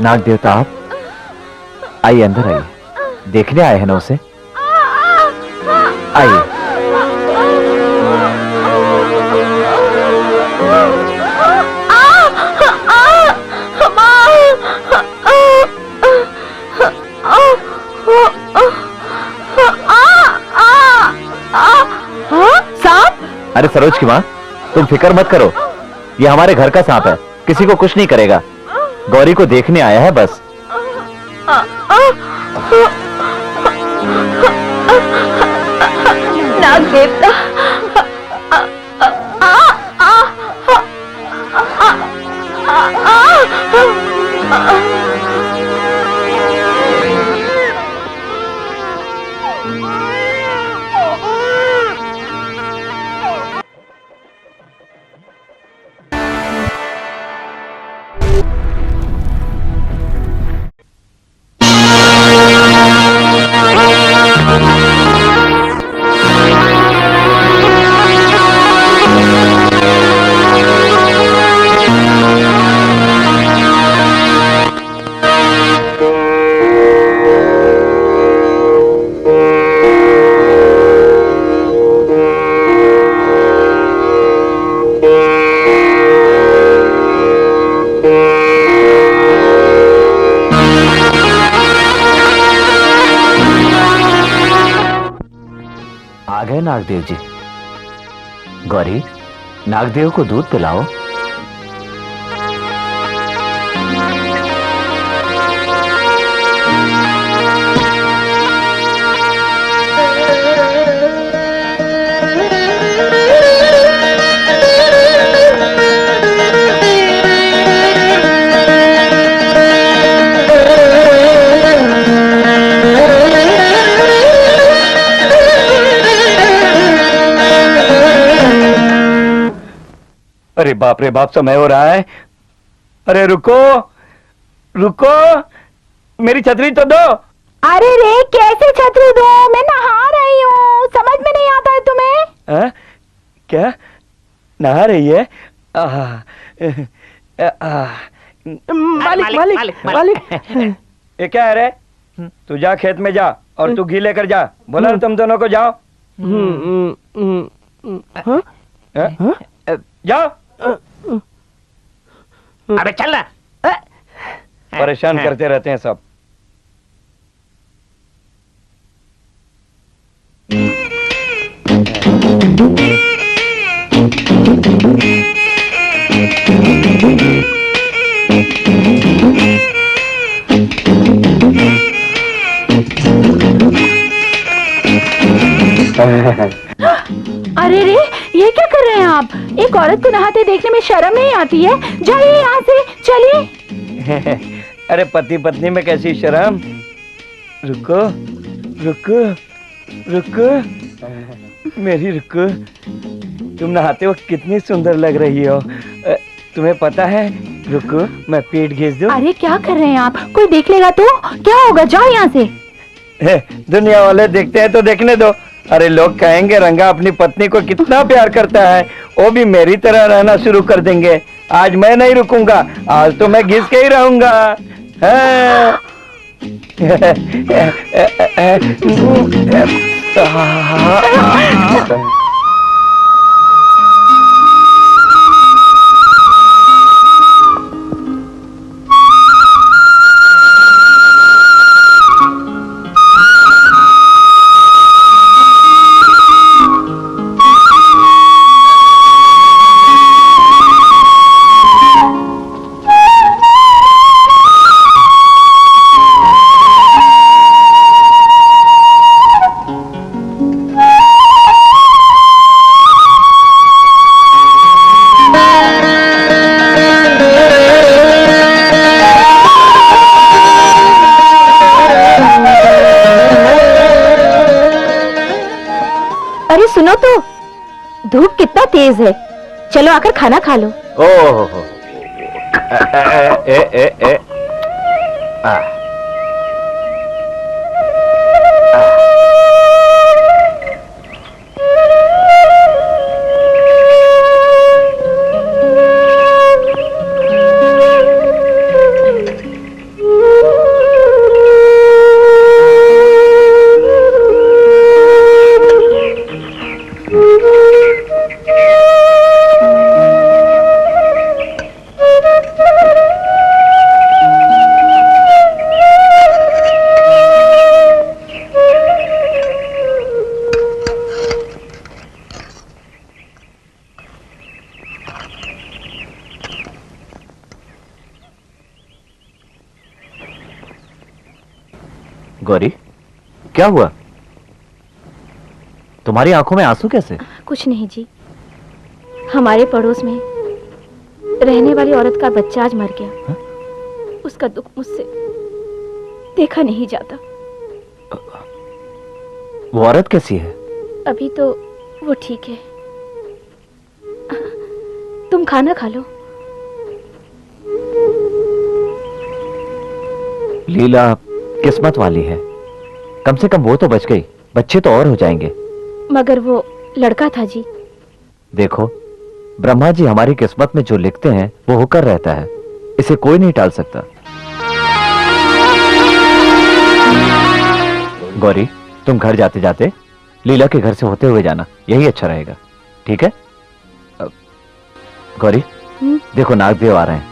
नाग देवता आप आइए, अंदर आइए। देखने आए हैं ना उसे? आइए। सांप? अरे सरोज की माँ, तुम फिक्र मत करो, ये हमारे घर का सांप है, किसी को कुछ नहीं करेगा। गौरी को देखने आया है बस। नाग देवता, आ गए नागदेव जी। गौरी, नागदेव को दूध पिलाओ। अरे बाप रे बाप, समय हो रहा है। अरे रुको रुको, मेरी छतरी तो दो। अरे रे, कैसे छतरी दो? मैं नहा रही हूँ, समझ में नहीं आता है तुम्हें? क्या नहा रही है? मालिक मालिक मालिक, ये क्या है रे? तू जा खेत में जा और तू घी लेकर जा। बोला ना तुम दोनों को जाओ। जाओ। अबे चल ना। परेशान करते रहते हैं सब। अरे रे, ये क्या कर रहे हैं आप? एक औरत को नहाते देखने में शर्म नहीं आती है? जाइए यहाँ से, चलिए। अरे पति पत्नी में कैसी शर्म? रुको रुको रुको, मेरी रुको। तुम नहाते वक्त कितनी सुंदर लग रही हो। तुम्हें पता है? रुको, मैं पेट घिस दूं। अरे क्या कर रहे हैं आप? कोई देख लेगा तो क्या होगा? जाओ यहाँ से। दुनिया वाले देखते हैं तो देखने दो। अरे लोग कहेंगे रंगा अपनी पत्नी को कितना प्यार करता है, वो भी मेरी तरह रहना शुरू कर देंगे। आज मैं नहीं रुकूंगा, आज तो मैं घिस के ही रहूंगा। सुनो तो, धूप कितना तेज है। चलो आकर खाना खा लो। ओहो, ए ए ए आ गौरी, क्या हुआ? तुम्हारी आंखों में आंसू कैसे? कुछ नहीं जी, हमारे पड़ोस में रहने वाली औरत का बच्चा आज मर गया। हा? उसका दुख मुझसे देखा नहीं जाता। वो औरत कैसी है? अभी तो वो ठीक है। तुम खाना खा लो। लीला किस्मत वाली है, कम से कम वो तो बच गई, बच्चे तो और हो जाएंगे। मगर वो लड़का था जी। देखो, ब्रह्मा जी हमारी किस्मत में जो लिखते हैं वो होकर रहता है, इसे कोई नहीं टाल सकता। गौरी, तुम घर जाते जाते लीला के घर से होते हुए जाना, यही अच्छा रहेगा, ठीक है? गौरी, देखो नागदेव आ रहे हैं।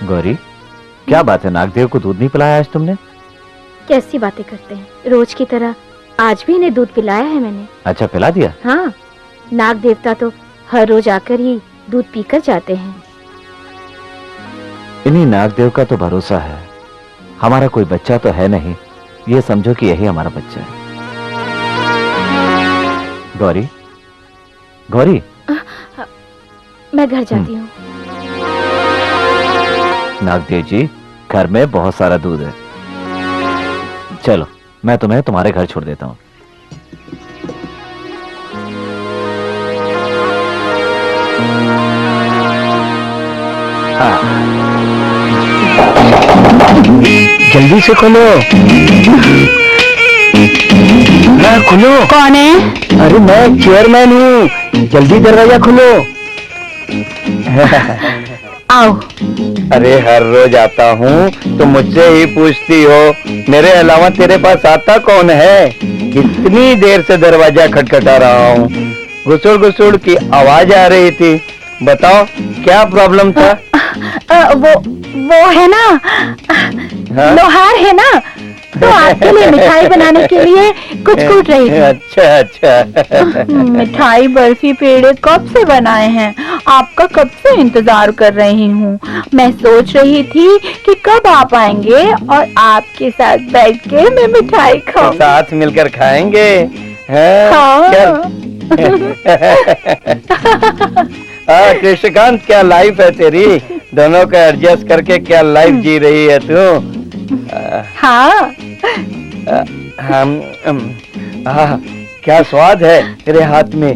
गौरी, क्या बात है, नागदेव को दूध नहीं पिलाया आज तुमने? कैसी बातें करते हैं, रोज की तरह आज भी इन्हें दूध पिलाया है मैंने। अच्छा, पिला दिया? हाँ, नाग देवता तो हर रोज आकर ही दूध पीकर जाते हैं। इन्हीं नागदेव का तो भरोसा है, हमारा कोई बच्चा तो है नहीं, ये समझो कि यही हमारा बच्चा है। गौरी, गौरी, मैं घर जाती हूँ। नागदेव जी, घर में बहुत सारा दूध है, चलो मैं तुम्हें तुम्हारे घर छोड़ देता हूँ। जल्दी से खोलो। हाँ, खोलो। कौन है? अरे मैं चेयरमैन हूँ, जल्दी दरवाजा खोलो। आओ। अरे हर रोज आता हूँ तो मुझसे ही पूछती हो, मेरे अलावा तेरे पास आता कौन है? कितनी देर से दरवाजा खटखटा रहा हूँ, घुसुड़ घुसुड़ की आवाज आ रही थी। बताओ क्या प्रॉब्लम था? वो है ना, लोहार है ना, तो आपके लिए मिठाई बनाने के लिए कुछ कूट रही थी। अच्छा अच्छा। मिठाई बर्फी पेड़े कब से बनाए हैं, आपका कब से इंतजार कर रही हूँ। मैं सोच रही थी कि कब आप आएंगे और आपके साथ बैठ के मैं मिठाई खाऊं। साथ मिलकर खाएंगे। हाँ। कृष्णकांत, क्या लाइफ है तेरी, दोनों का एडजस्ट करके क्या लाइफ जी रही है तू। हाँ। क्या स्वाद है तेरे हाथ में,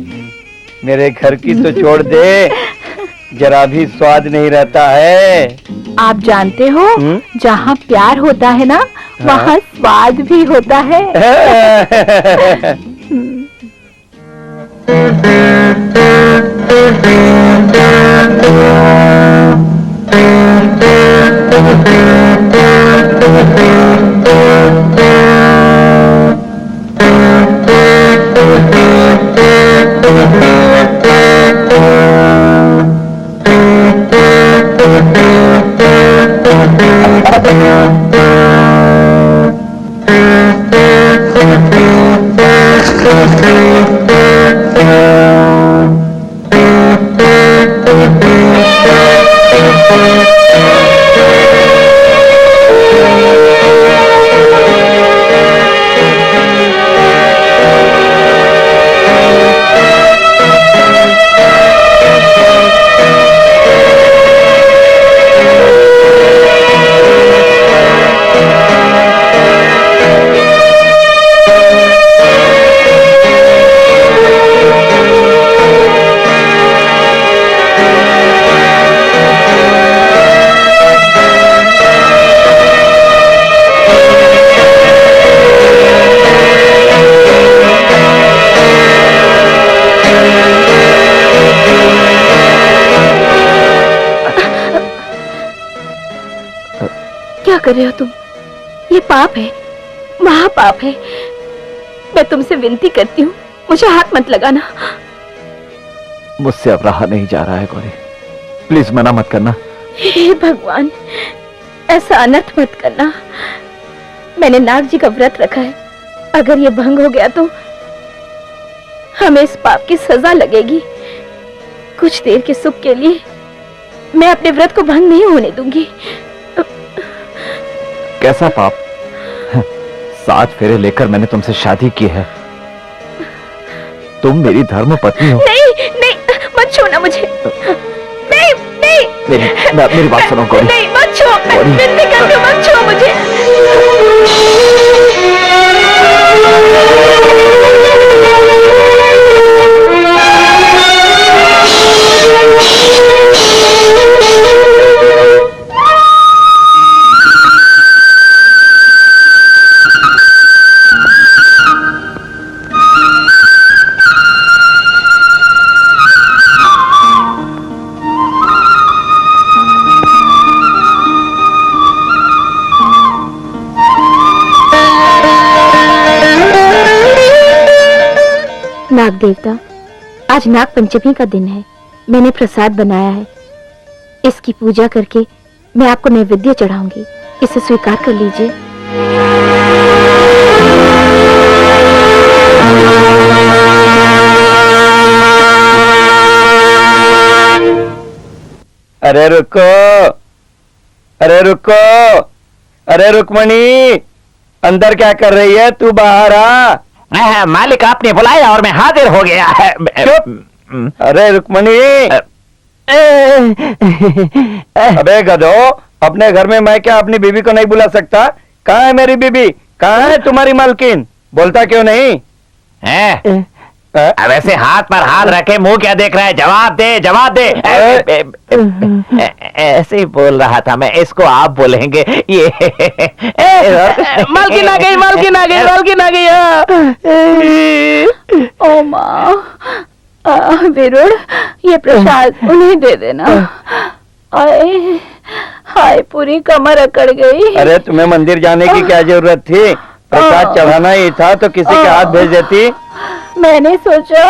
मेरे घर की तो छोड़ दे, जरा भी स्वाद नहीं रहता है। आप जानते हो, जहाँ प्यार होता है ना, वहाँ स्वाद भी होता है। क्या कर रहे हो तुम? ये पाप है, महापाप है। मैं तुमसे विनती करती हूँ, मुझे हाथ मत लगाना। मुझसे अब रहा नहीं जा रहा है गौरी, प्लीज मना मत करना। हे भगवान, ऐसा अनर्थ मत करना। मैंने नाग जी का व्रत रखा है, अगर ये भंग हो गया तो हमें इस पाप की सजा लगेगी। कुछ देर के सुख के लिए मैं अपने व्रत को भंग नहीं होने दूंगी। कैसा पाप? 7 फेरे लेकर मैंने तुमसे शादी की है, तुम मेरी धर्म पत्नी हो। नहीं नहीं, मत छूना मुझे। नहीं नहीं, मेरी बात सुनो गौरी। नहीं, मत छू, विनती करती हूँ, मत छू मुझे। नाग देवता, आज नाग पंचमी का दिन है। मैंने प्रसाद बनाया है, इसकी पूजा करके मैं आपको नैवेद्य चढ़ाऊंगी, इसे स्वीकार कर लीजिए। अरे रुको, अरे रुको, अरे रुक्मणी, अंदर क्या कर रही है? तू बाहर आ। मालिक आपने बुलाया और मैं हाजिर हो गया है। चुप। अरे रुक्मणी, अबे गधो, अपने घर में मैं क्या अपनी बीवी को नहीं बुला सकता? कहाँ है मेरी बीवी? कहाँ है तुम्हारी मालकिन? बोलता क्यों नहीं है? अब ऐसे हाथ पर हाथ रखे मुंह क्या देख रहा है? जवाब दे, जवाब दे। ऐसे ही बोल रहा था मैं, इसको आप बोलेंगे। ये मालकिन आ गई, मालकिन आ गई, मालकिन आ गई। ओ माँ, विरुण, ये प्रसाद उन्हें दे देना। आए हाय, पूरी कमर अकड़ गई। अरे तुम्हें मंदिर जाने की क्या जरूरत थी? प्रसाद चढ़ाना ही था तो किसी के हाथ भेज देती। मैंने सोचा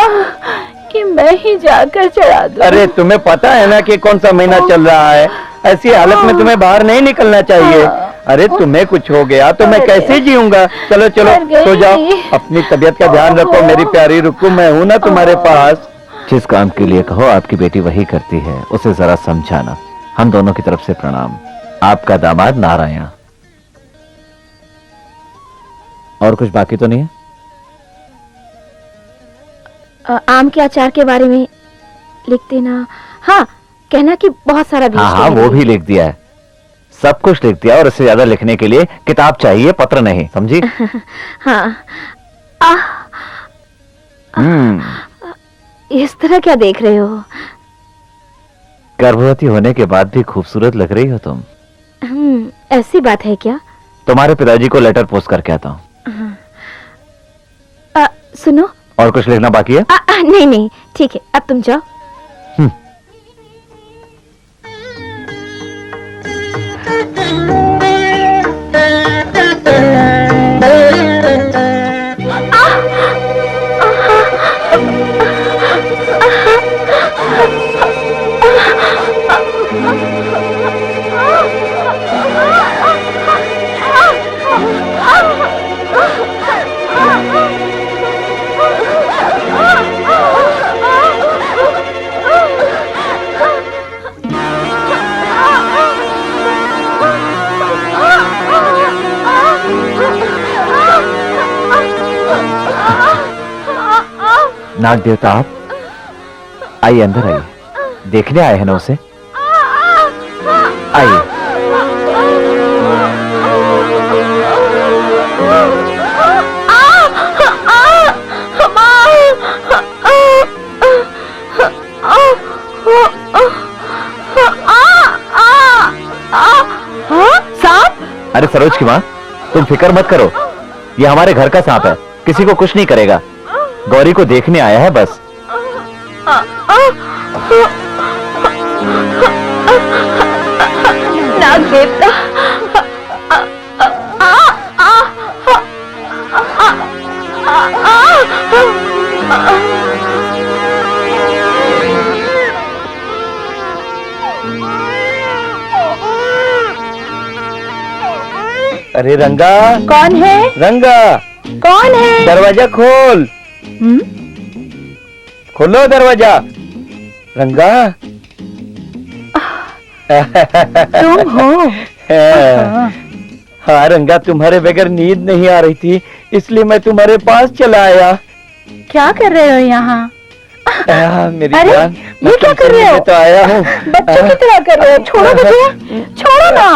कि मैं ही जाकर चढ़ा दूं। अरे तुम्हें पता है ना कि कौन सा महीना चल रहा है? ऐसी हालत में तुम्हें बाहर नहीं निकलना चाहिए। अरे तुम्हें कुछ हो गया तो मैं कैसे जीऊंगा? चलो चलो सो जाओ, अपनी तबीयत का ध्यान रखो मेरी प्यारी रुक्कू, मैं हूँ ना तुम्हारे पास। जिस काम के लिए कहो आपकी बेटी वही करती है, उसे जरा समझाना। हम दोनों की तरफ से प्रणाम। आपका दामाद नारायण। और कुछ बाकी तो नहीं है? आम के अचार के बारे में लिख देना। हाँ, कहना कि बहुत सारा बीज। हाँ, वो भी लिख दिया है, सब कुछ लिख दिया। और इससे ज्यादा लिखने के लिए किताब चाहिए, पत्र नहीं, समझी? हाँ। इस तरह क्या देख रहे हो? गर्भवती होने के बाद भी खूबसूरत लग रही हो तुम। ऐसी बात है क्या? तुम्हारे पिताजी को लेटर पोस्ट करके आता हूँ। सुनो, और कुछ लिखना बाकी है? नहीं नहीं, ठीक है, अब तुम जाओ। नाग देवता आप आइए, अंदर आइए। देखने आए हैं ना उसे? आइए। सांप? अरे सरोज की माँ, तुम फिक्र मत करो, ये हमारे घर का सांप है, किसी को कुछ नहीं करेगा। गौरी को देखने आया है बस। नाग देवता, अरे रंगा, कौन है? रंगा, कौन है? दरवाजा खोल। खोलो दरवाजा। रंगा, तुम हो? हाँ रंगा, तुम्हारे बगैर नींद नहीं आ रही थी, इसलिए मैं तुम्हारे पास चला आया। क्या कर रहे हो यहाँ? मेरी अरे, जान, ये क्या कर रहे हो? तो आया हूँ। बच्चों की तरह कर रहे हो, छोड़ो मुझे, छोड़ो ना।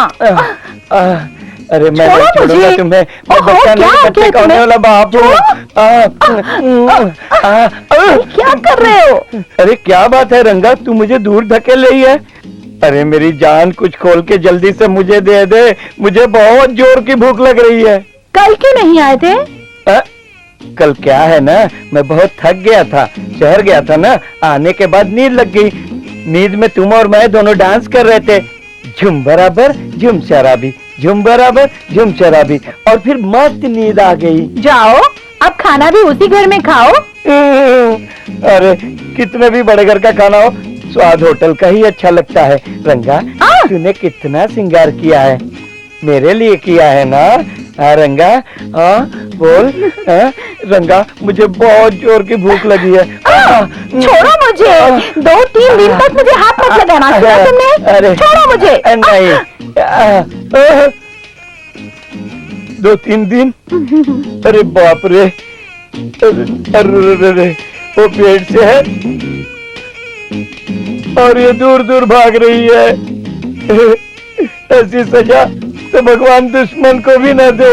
अरे मैं नहीं छोड़ूंगा तुम्हें, मैं ओहो, बच्चा नहीं, क्या बच्चे का होने वाला बाप हूँ। क्या कर रहे हो? अरे क्या बात है रंगा, तू मुझे दूर धकेल रही है? अरे मेरी जान, कुछ खोल के जल्दी से मुझे दे दे, मुझे बहुत जोर की भूख लग रही है। कल क्यों नहीं आए थे? कल क्या है ना, मैं बहुत थक गया था, शहर गया था ना, आने के बाद नींद लग गई। नींद में तुम और मैं दोनों डांस कर रहे थे, झुम बराबर झुम शराबी, झुम बराबर झुम शराबी, और फिर मस्त नींद आ गई। जाओ, अब खाना भी उसी घर में खाओ। अरे कितने भी बड़े घर का खाना हो, स्वाद होटल का ही अच्छा लगता है। रंगा, तूने कितना श्रृंगार किया है, मेरे लिए किया है ना? हाँ रंगा, हाँ बोल। रंगा, मुझे बहुत जोर की भूख लगी है। छोड़ो मुझे, 2-3 दिन तक मुझे हाथ मत लगाना, सुना तुमने? अरे छोड़ो मुझे। नहीं, 2-3 दिन? अरे बाप रे, अरे वो पेट से है और ये दूर दूर भाग रही है। ऐसी सजा तो भगवान दुश्मन को भी न दे।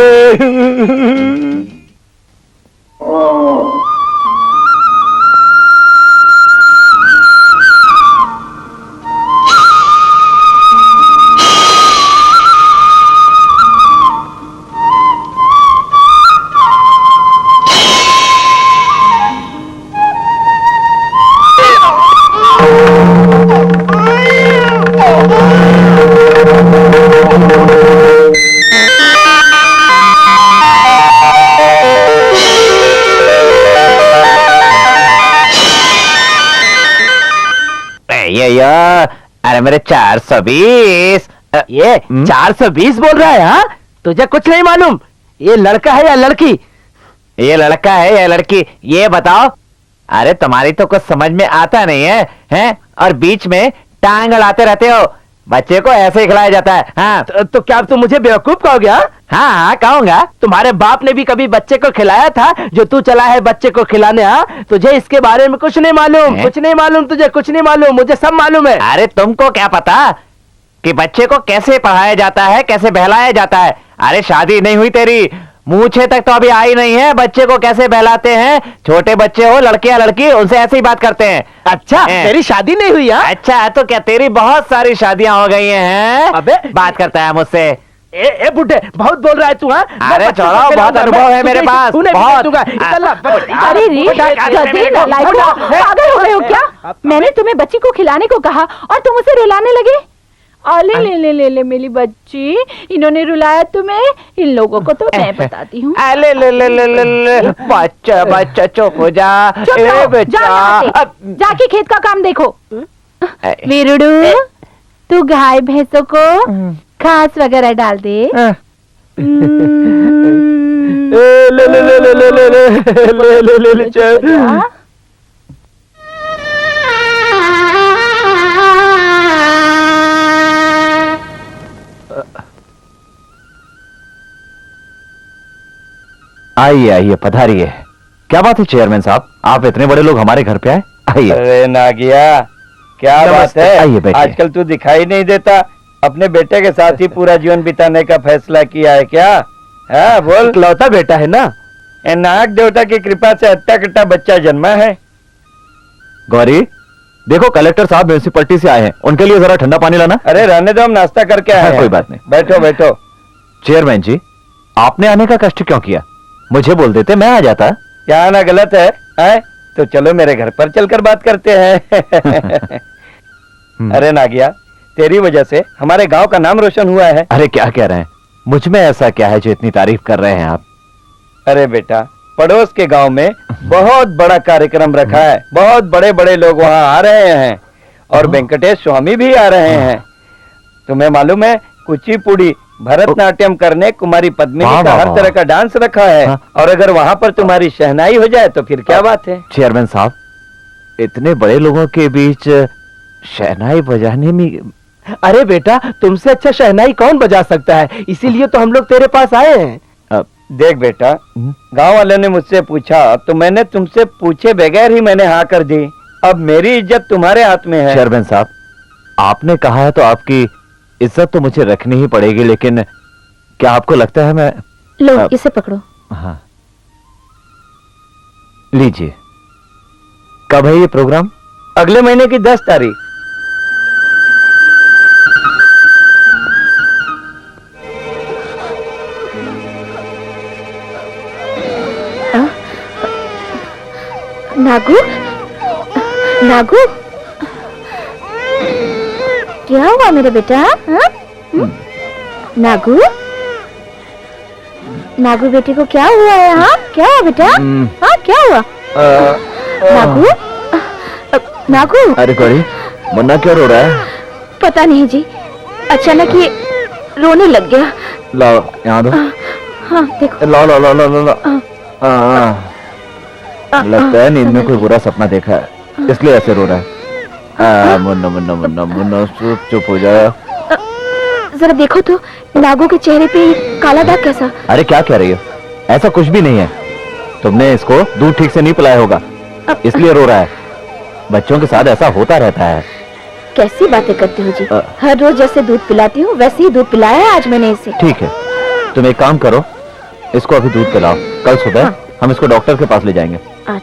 अरे मेरे 420। ये 420 बोल रहा है? हाँ, तुझे कुछ नहीं मालूम ये लड़का है या लड़की? ये लड़का है या लड़की, ये बताओ। अरे तुम्हारी तो कुछ समझ में आता नहीं है, हैं? और बीच में टांग अड़ाते रहते हो। बच्चे को ऐसे ही खिलाया जाता है। हाँ तो क्या तुम मुझे बेवकूफ कहोगे? हाँ हाँ कहूंगा। तुम्हारे बाप ने भी कभी बच्चे को खिलाया था जो तू चला है बच्चे को खिलाने? हाँ, तुझे इसके बारे में कुछ नहीं मालूम, कुछ नहीं मालूम, तुझे कुछ नहीं मालूम, मुझे सब मालूम है। अरे तुमको क्या पता कि बच्चे को कैसे पढ़ाया जाता है, कैसे बहलाया जाता है? अरे शादी नहीं हुई तेरी, मूछे तक तो अभी आई नहीं है, बच्चे को कैसे बहलाते हैं? छोटे बच्चे हो, लड़के या लड़की, उनसे ऐसे ही बात करते हैं। अच्छा, तेरी शादी नहीं हुई? अच्छा, तो क्या तेरी बहुत सारी शादियां हो गई हैं? अबे बात करता है मुझसे। ए बुड्ढे, बहुत बोल रहा है तू। हाँ, अरे छोड़ो, बहुत अनुभव है मेरे पास, बहुत। अरे रे, गधे नालायकों, पागल हो रहे हो क्या? मैंने तुम्हें बच्ची को खिलाने को कहा और तुम उसे रुलाने लगे। ले ले ले ले ले मेरी बच्ची, इन्होंने रुलाया तुम्हें, इन लोगों को तो मैं बताती हूँ। ले ले ले ले ले ले, बच्चा बच्चा चुप हो जा। ए बच्चा, जाके खेत का काम देखो। वीरुडू, तू गाय भैंसों को घास वगैरह डाल दे। ले ले ले ले ले ले ले ले ले ले चल। आइए आइए, पधारिए। क्या बात है चेयरमैन साहब, आप इतने बड़े लोग हमारे घर पे आए? आइए। अरे नागिया, क्या बात है? आइए बैठिए। आजकल तू दिखाई नहीं देता, अपने बेटे के साथ ही पूरा जीवन बिताने का फैसला किया है क्या? हाँ बोल। इकलौता बेटा है ना? नाग देवता की कृपा से हट्टा कट्टा बच्चा जन्मा है। गौरी, देखो कलेक्टर साहब म्यूनिसिपैलिटी से आए हैं, उनके लिए जरा ठंडा पानी लाना। अरे रहने दो, हम नाश्ता करके आए हैं। कोई बात नहीं, बैठो बैठो। चेयरमैन जी, आपने आने का कष्ट क्यों किया? मुझे बोल देते, मैं आ जाता। क्या आना गलत है? तो चलो मेरे घर पर चलकर बात करते हैं। अरे नागिया, तेरी वजह से हमारे गांव का नाम रोशन हुआ है। अरे क्या कह रहे हैं, मुझ में ऐसा क्या है जो इतनी तारीफ कर रहे हैं आप? अरे बेटा, पड़ोस के गांव में बहुत बड़ा कार्यक्रम रखा है, बहुत बड़े बड़े लोग वहां आ रहे हैं और वेंकटेश स्वामी भी आ रहे हैं। तुम्हें मालूम है, कुचिपुड़ी भरतनाट्यम करने कुमारी पद्मिनी वाह, का वाह, हर वाह। तरह का डांस रखा है। हाँ। और अगर वहाँ पर तुम्हारी शहनाई हो जाए तो फिर क्या बात है। चेयरमैन साहब, इतने बड़े लोगों के बीच शहनाई बजाने में। अरे बेटा, तुमसे अच्छा शहनाई कौन बजा सकता है, इसीलिए तो हम लोग तेरे पास आए हैं। देख बेटा, गांव वालों ने मुझसे पूछा तो मैंने तुमसे पूछे बगैर ही मैंने हाँ कर दी। अब मेरी इज्जत तुम्हारे हाथ में है। चेयरमैन साहब, आपने कहा है तो आपकी इज्जत तो मुझे रखनी ही पड़ेगी, लेकिन क्या आपको लगता है मैं। लो इसे पकड़ो। हाँ, लीजिए। कब है ये प्रोग्राम? अगले महीने की 10 तारीख। नागू, नागू, क्या हुआ मेरे बेटा? हाँ? नागू, नागू बेटे को क्या हुआ है? हाँ क्या हुआ बेटा? हाँ क्या हुआ? नागू, नागू। अरे गौरी, मुन्ना क्यों रो रहा है? पता नहीं जी, अचानक ये रोने लग गया। लाओ यहाँ दो। हाँ देखो। लाओ लाओ लाओ लाओ लाओ। हाँ, लगता है नींद में कोई बुरा सपना देखा है, इसलिए ऐसे रो रहा है। मुन्ना मुन्ना मुन्ना मुन्ना, चुप हो जा। जरा देखो तो नागू के चेहरे पे ये काला दाग कैसा? अरे क्या कह रही हो? ऐसा कुछ भी नहीं है। तुमने इसको दूध ठीक से नहीं पिलाया होगा, इसलिए रो रहा है। बच्चों के साथ ऐसा होता रहता है। कैसी बातें करती हो जी? हर रोज जैसे दूध पिलाती हूँ वैसे ही दूध पिलाया है आज मैंने इसे। ठीक है, तुम एक काम करो, इसको अभी दूध पिलाओ। कल सुबह हम इसको डॉक्टर के पास ले जाएंगे। आज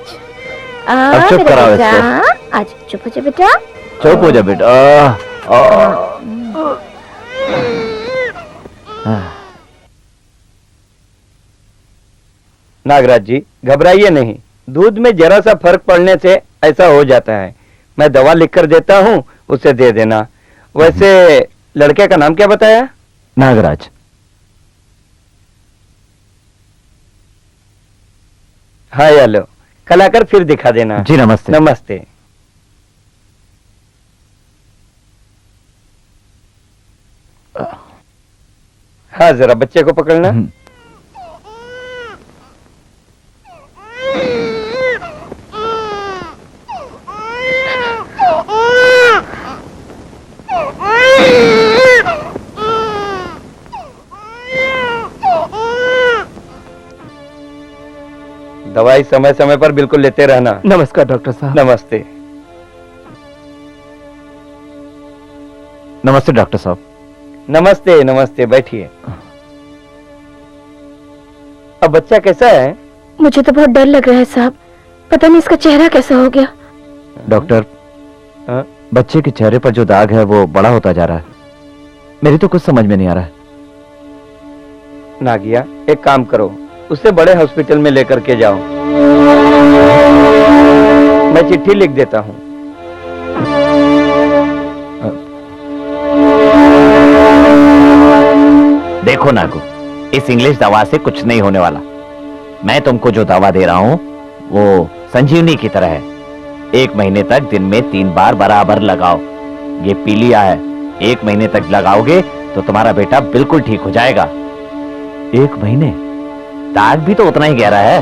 चुप कराओ इसको। आज चुप हो जा बेटा। चुप हो जा बेटा। नागराज जी, घबराइए नहीं, दूध में जरा सा फर्क पड़ने से ऐसा हो जाता है। मैं दवा लिख कर देता हूँ, उसे दे देना। वैसे लड़के का नाम क्या बताया? नागराज। हाँ यालो, कल आकर फिर दिखा देना। जी नमस्ते। नमस्ते। हाँ जरा बच्चे को पकड़ना। दवाई समय समय पर बिल्कुल लेते रहना। नमस्कार डॉक्टर साहब। नमस्ते। नमस्ते डॉक्टर साहब। नमस्ते नमस्ते, बैठिए। अब बच्चा कैसा है? मुझे तो बहुत डर लग रहा है साहब, पता नहीं इसका चेहरा कैसा हो गया। डॉक्टर, बच्चे के चेहरे पर जो दाग है वो बड़ा होता जा रहा है। मेरी तो कुछ समझ में नहीं आ रहा है। नागिया, एक काम करो, उसे बड़े हॉस्पिटल में लेकर के जाओ। मैं चिट्ठी लिख देता हूँ। देखो नागू, इस इंग्लिश दवा से कुछ नहीं होने वाला। मैं तुमको जो दवा दे रहा हूँ वो संजीवनी की तरह है। 1 महीने तक दिन में 3 बार बराबर लगाओ। ये पी लिया है, 1 महीने तक लगाओगे तो तुम्हारा बेटा बिल्कुल ठीक हो जाएगा। 1 महीने? दाग भी तो उतना ही गहरा है।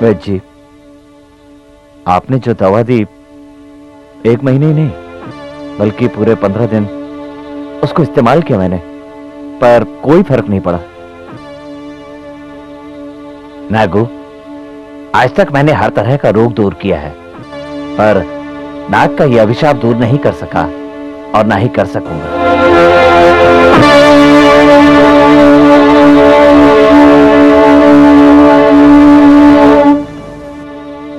वैद्य जी, आपने जो दवा दी 1 महीने ही नहीं बल्कि पूरे 15 दिन उसको इस्तेमाल किया मैंने, पर कोई फर्क नहीं पड़ा। नागू, आज तक मैंने हर तरह का रोग दूर किया है, पर नाग का यह अभिशाप दूर नहीं कर सका और ना ही कर सकूंगा।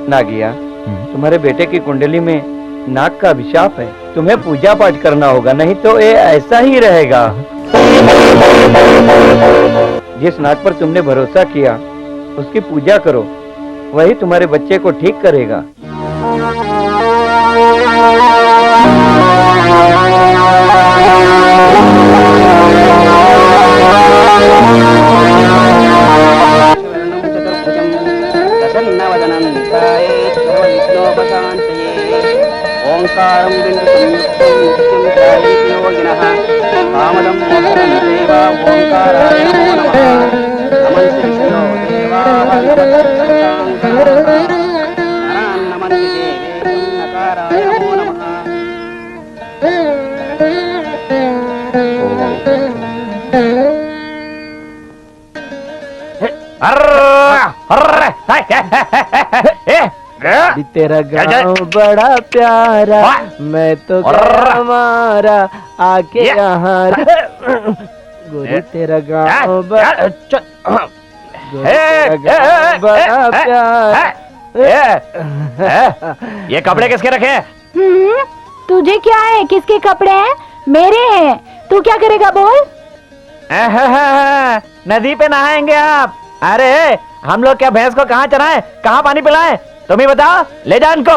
नागिया, तुम्हारे बेटे की कुंडली में नाग का अभिशाप है। तुम्हें पूजा पाठ करना होगा, नहीं तो ये ऐसा ही रहेगा। जिस नाग पर तुमने भरोसा किया उसकी पूजा करो, वही तुम्हारे बच्चे को ठीक करेगा। ओंकारं बिन्दु संयुक्तं नित्यं ध्यायन्ति योगिनः कामदं मोहनं देव ओंकाराय नमो नमः नमन्ति ऋषयो देवाः नरान् नमन्ति देवेशं नकाराय नमो नमः अभी तेरा गाँव बड़ा प्यारा, मैं तो हमारा आके यहाँ गोरी तेरा गाँव बड़ा बड़ा प्यारा। ये कपड़े किसके रखे हैं? तुझे क्या है? किसके कपड़े हैं? मेरे हैं। तू क्या करेगा बोल? नदी पे नहाएंगे आप? अरे हम लोग क्या भैंस को कहाँ चराएं, कहाँ पानी पिलाएं? तुम ही बताओ, ले जा इनको।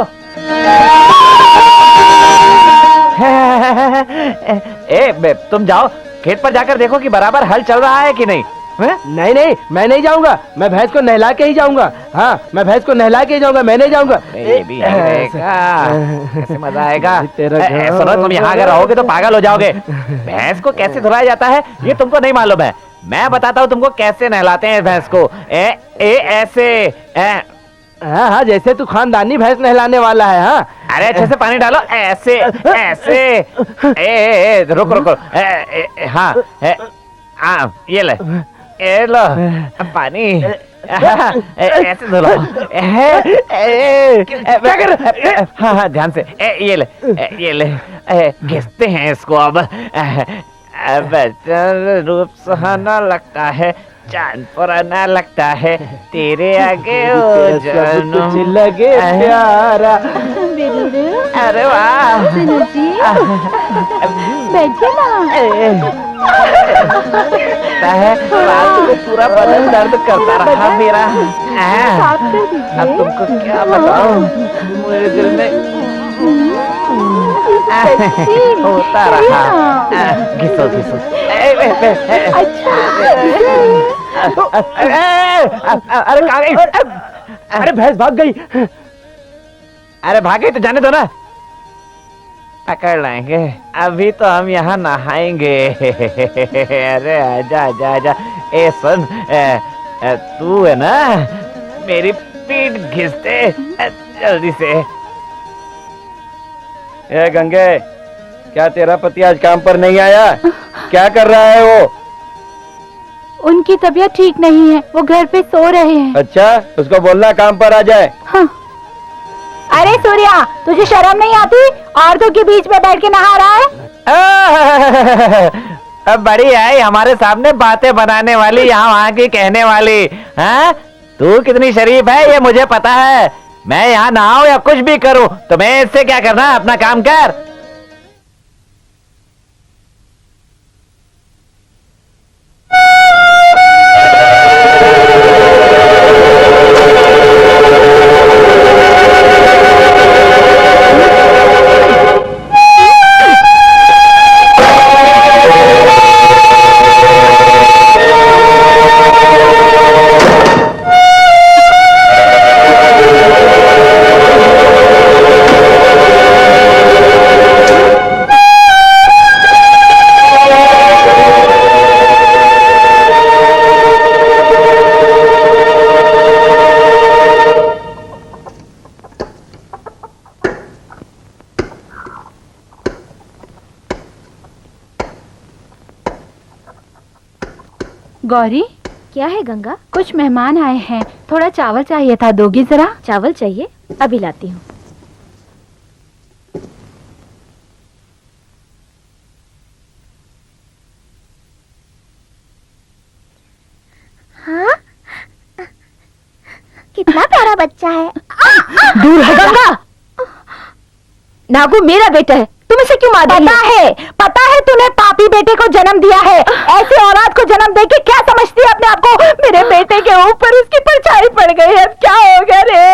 तुम जाओ खेत पर जाकर देखो कि बराबर हल चल रहा है कि नहीं। नहीं नहीं, मैं नहीं जाऊंगा, मैं भैंस को नहला के ही जाऊंगा। हाँ, मैं भैंस को नहला के ही जाऊंगा, मैं नहीं जाऊंगा। कैसे मजा आएगा। सुनो, तुम यहाँ अगर रहोगे तो पागल हो जाओगे। भैंस को कैसे धुलाया जाता है ये तुमको नहीं मालूम है। मैं बताता हूँ तुमको कैसे नहलाते हैं भैंस को। ऐसे हाँ हाँ, जैसे तू खानदानी भैंस नहलाने वाला है। हाँ, अरे अच्छे से पानी डालो, ऐसे ऐसे। रुको रुको। हाँ, ये ले, ये लो पानी। ऐसे धुलो। क्या कर? हाँ हाँ, ध्यान से। ये ले, ये ले। घिसते हैं इसको अब। रूप सुहाना लगता है, चांद पुराना लगता है, तेरे आगे ओ जन्म लगे प्यारा। अरे वाह, बैठिए ना। रात को पूरा बदन दर्द करता रहा मेरा। अब तुमको क्या बताऊं, मेरे दिल में होता रहा। घिसो घिसो। अच्छा। अरे कहाँ गई? अरे भैंस भाग गई। अरे भाग गई तो जाने दो ना, पकड़ लाएंगे। अभी तो हम यहाँ नहाएंगे। अरे आजा आजा आजा। ए सुन, तू है ना, मेरी पीठ घिसते जल्दी से। ए गंगे, क्या तेरा पति आज काम पर नहीं आया? क्या कर रहा है वो? उनकी तबीयत ठीक नहीं है, वो घर पे सो रहे हैं। अच्छा, उसको बोलना काम पर आ जाए। हाँ। अरे सूर्या, तुझे शर्म नहीं आती? औरतों के बीच में बैठ के नहा रहा है। अब बड़ी आई हमारे सामने बातें बनाने वाली, यहाँ वहाँ की कहने वाली। हाँ, तू कितनी शरीफ है ये मुझे पता है। मैं यहाँ नहाऊं या कुछ भी करूं, तुम्हें इससे क्या करना है? अपना काम कर। गौरी, क्या है गंगा? कुछ मेहमान आए हैं, थोड़ा चावल चाहिए था, दोगी जरा? चावल चाहिए? अभी लाती हूँ। हाँ, कितना प्यारा बच्चा है। दूर है गंगा। नागू मेरा बेटा है, तुम इसे क्यों मार रही हो? पता है तूने पापी बेटे को जन्म दिया है। ऐसे औलाद को जन्म देके क्या समझती है अपने आप को? मेरे बेटे के ऊपर उसकी परछाई पड़ गई है, अब क्या होगा रे?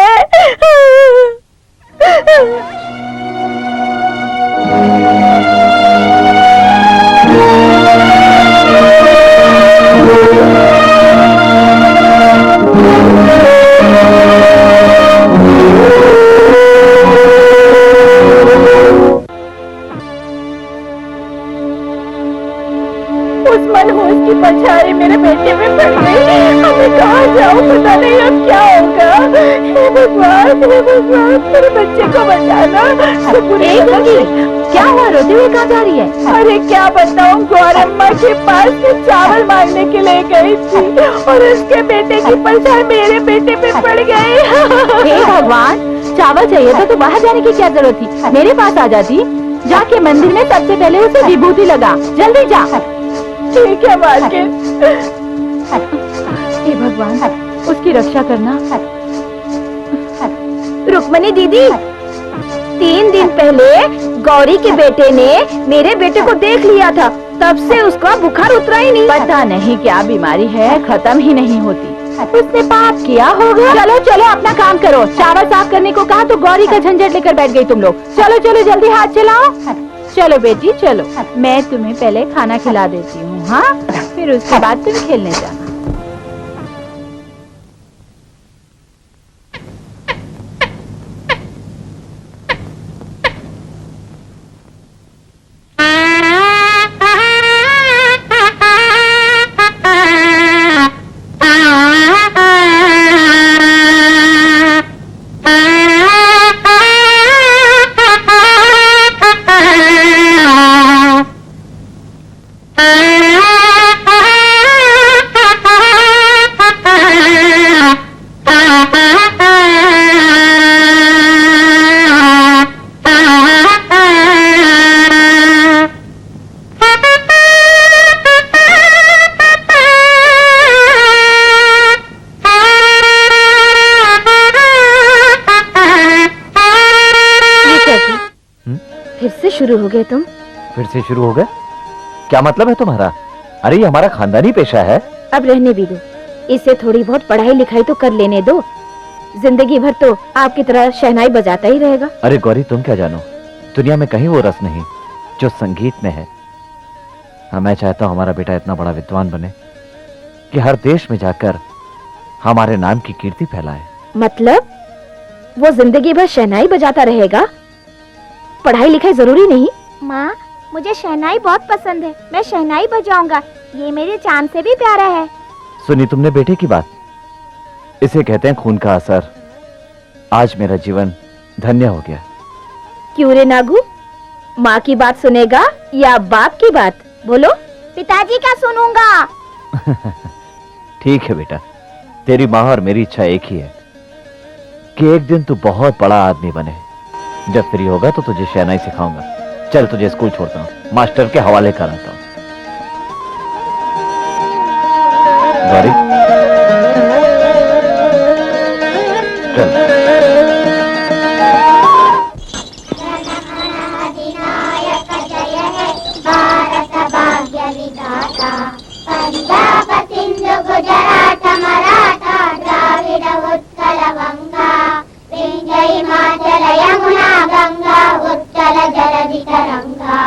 जाऊं, पता नहीं अब क्या होगा। हे भगवान, मेरे बच्चे को बचाना। क्या हुआ, रोते हुए कहाँ जा रही है? अरे क्या बताऊं, गौरम्मा के पास से चावल मांगने के लिए गई थी और उसके बेटे की परछाई मेरे बेटे पे पड़ गई। हे भगवान, चावल चाहिए तो बाहर जाने की क्या जरूरत थी, मेरे पास आ जाती। जाके मंदिर में सबसे पहले उसे विभूति लगा, जल्दी जा। ठीक है मालकिन। हे भगवान, उसकी रक्षा करना। रुक्मणी दीदी, 3 दिन पहले गौरी के बेटे ने मेरे बेटे को देख लिया था, तब से उसका बुखार उतरा ही नहीं। पता नहीं क्या बीमारी है, खत्म ही नहीं होती। उसने पाप किया होगा। चलो चलो अपना काम करो। चावल साफ करने को कहा तो गौरी का झंझट लेकर बैठ गई तुम लोग। चलो चलो जल्दी हाथ चलाओ। चलो बेटी चलो, मैं तुम्हें पहले खाना खिला देती हूँ, हाँ? फिर उसके बाद तुम खेलने जाना। शुरू हो गए तुम? फिर से शुरू हो गए? क्या मतलब है तुम्हारा? अरे ये हमारा खानदानी पेशा है। अब रहने भी दो, इससे थोड़ी बहुत पढ़ाई लिखाई तो कर लेने दो। जिंदगी भर तो आपकी तरह शहनाई बजाता ही रहेगा। अरे गौरी, तुम क्या जानो, दुनिया में कहीं वो रस नहीं जो संगीत में है। हाँ, मैं चाहता हूँ हमारा बेटा इतना बड़ा विद्वान बने कि हर देश में जाकर हमारे नाम की कीर्ति फैलाए। मतलब वो जिंदगी भर शहनाई बजाता रहेगा, पढ़ाई लिखाई जरूरी नहीं? माँ, मुझे शहनाई बहुत पसंद है, मैं शहनाई बजाऊंगा। ये मेरे चांद से भी प्यारा है। सुनी तुमने बेटे की बात? इसे कहते हैं खून का असर। आज मेरा जीवन धन्य हो गया। क्यों रे नागू, माँ की बात सुनेगा या बाप की बात? बोलो। पिताजी का सुनूंगा। ठीक है बेटा, तेरी माँ और मेरी इच्छा एक ही है कि एक दिन तू बहुत बड़ा आदमी बने। जब फ्री होगा तो तुझे शहनाई सिखाऊंगा। चल तुझे स्कूल छोड़ता हूँ, मास्टर के हवाले कराता हूँ। गौरी चल। पंजाब सिंधु गुजरात मराठा द्राविड उत्कल गंगा विंध्य हिमाचल यमुना गंगा उत्कल जलधि तरंगा।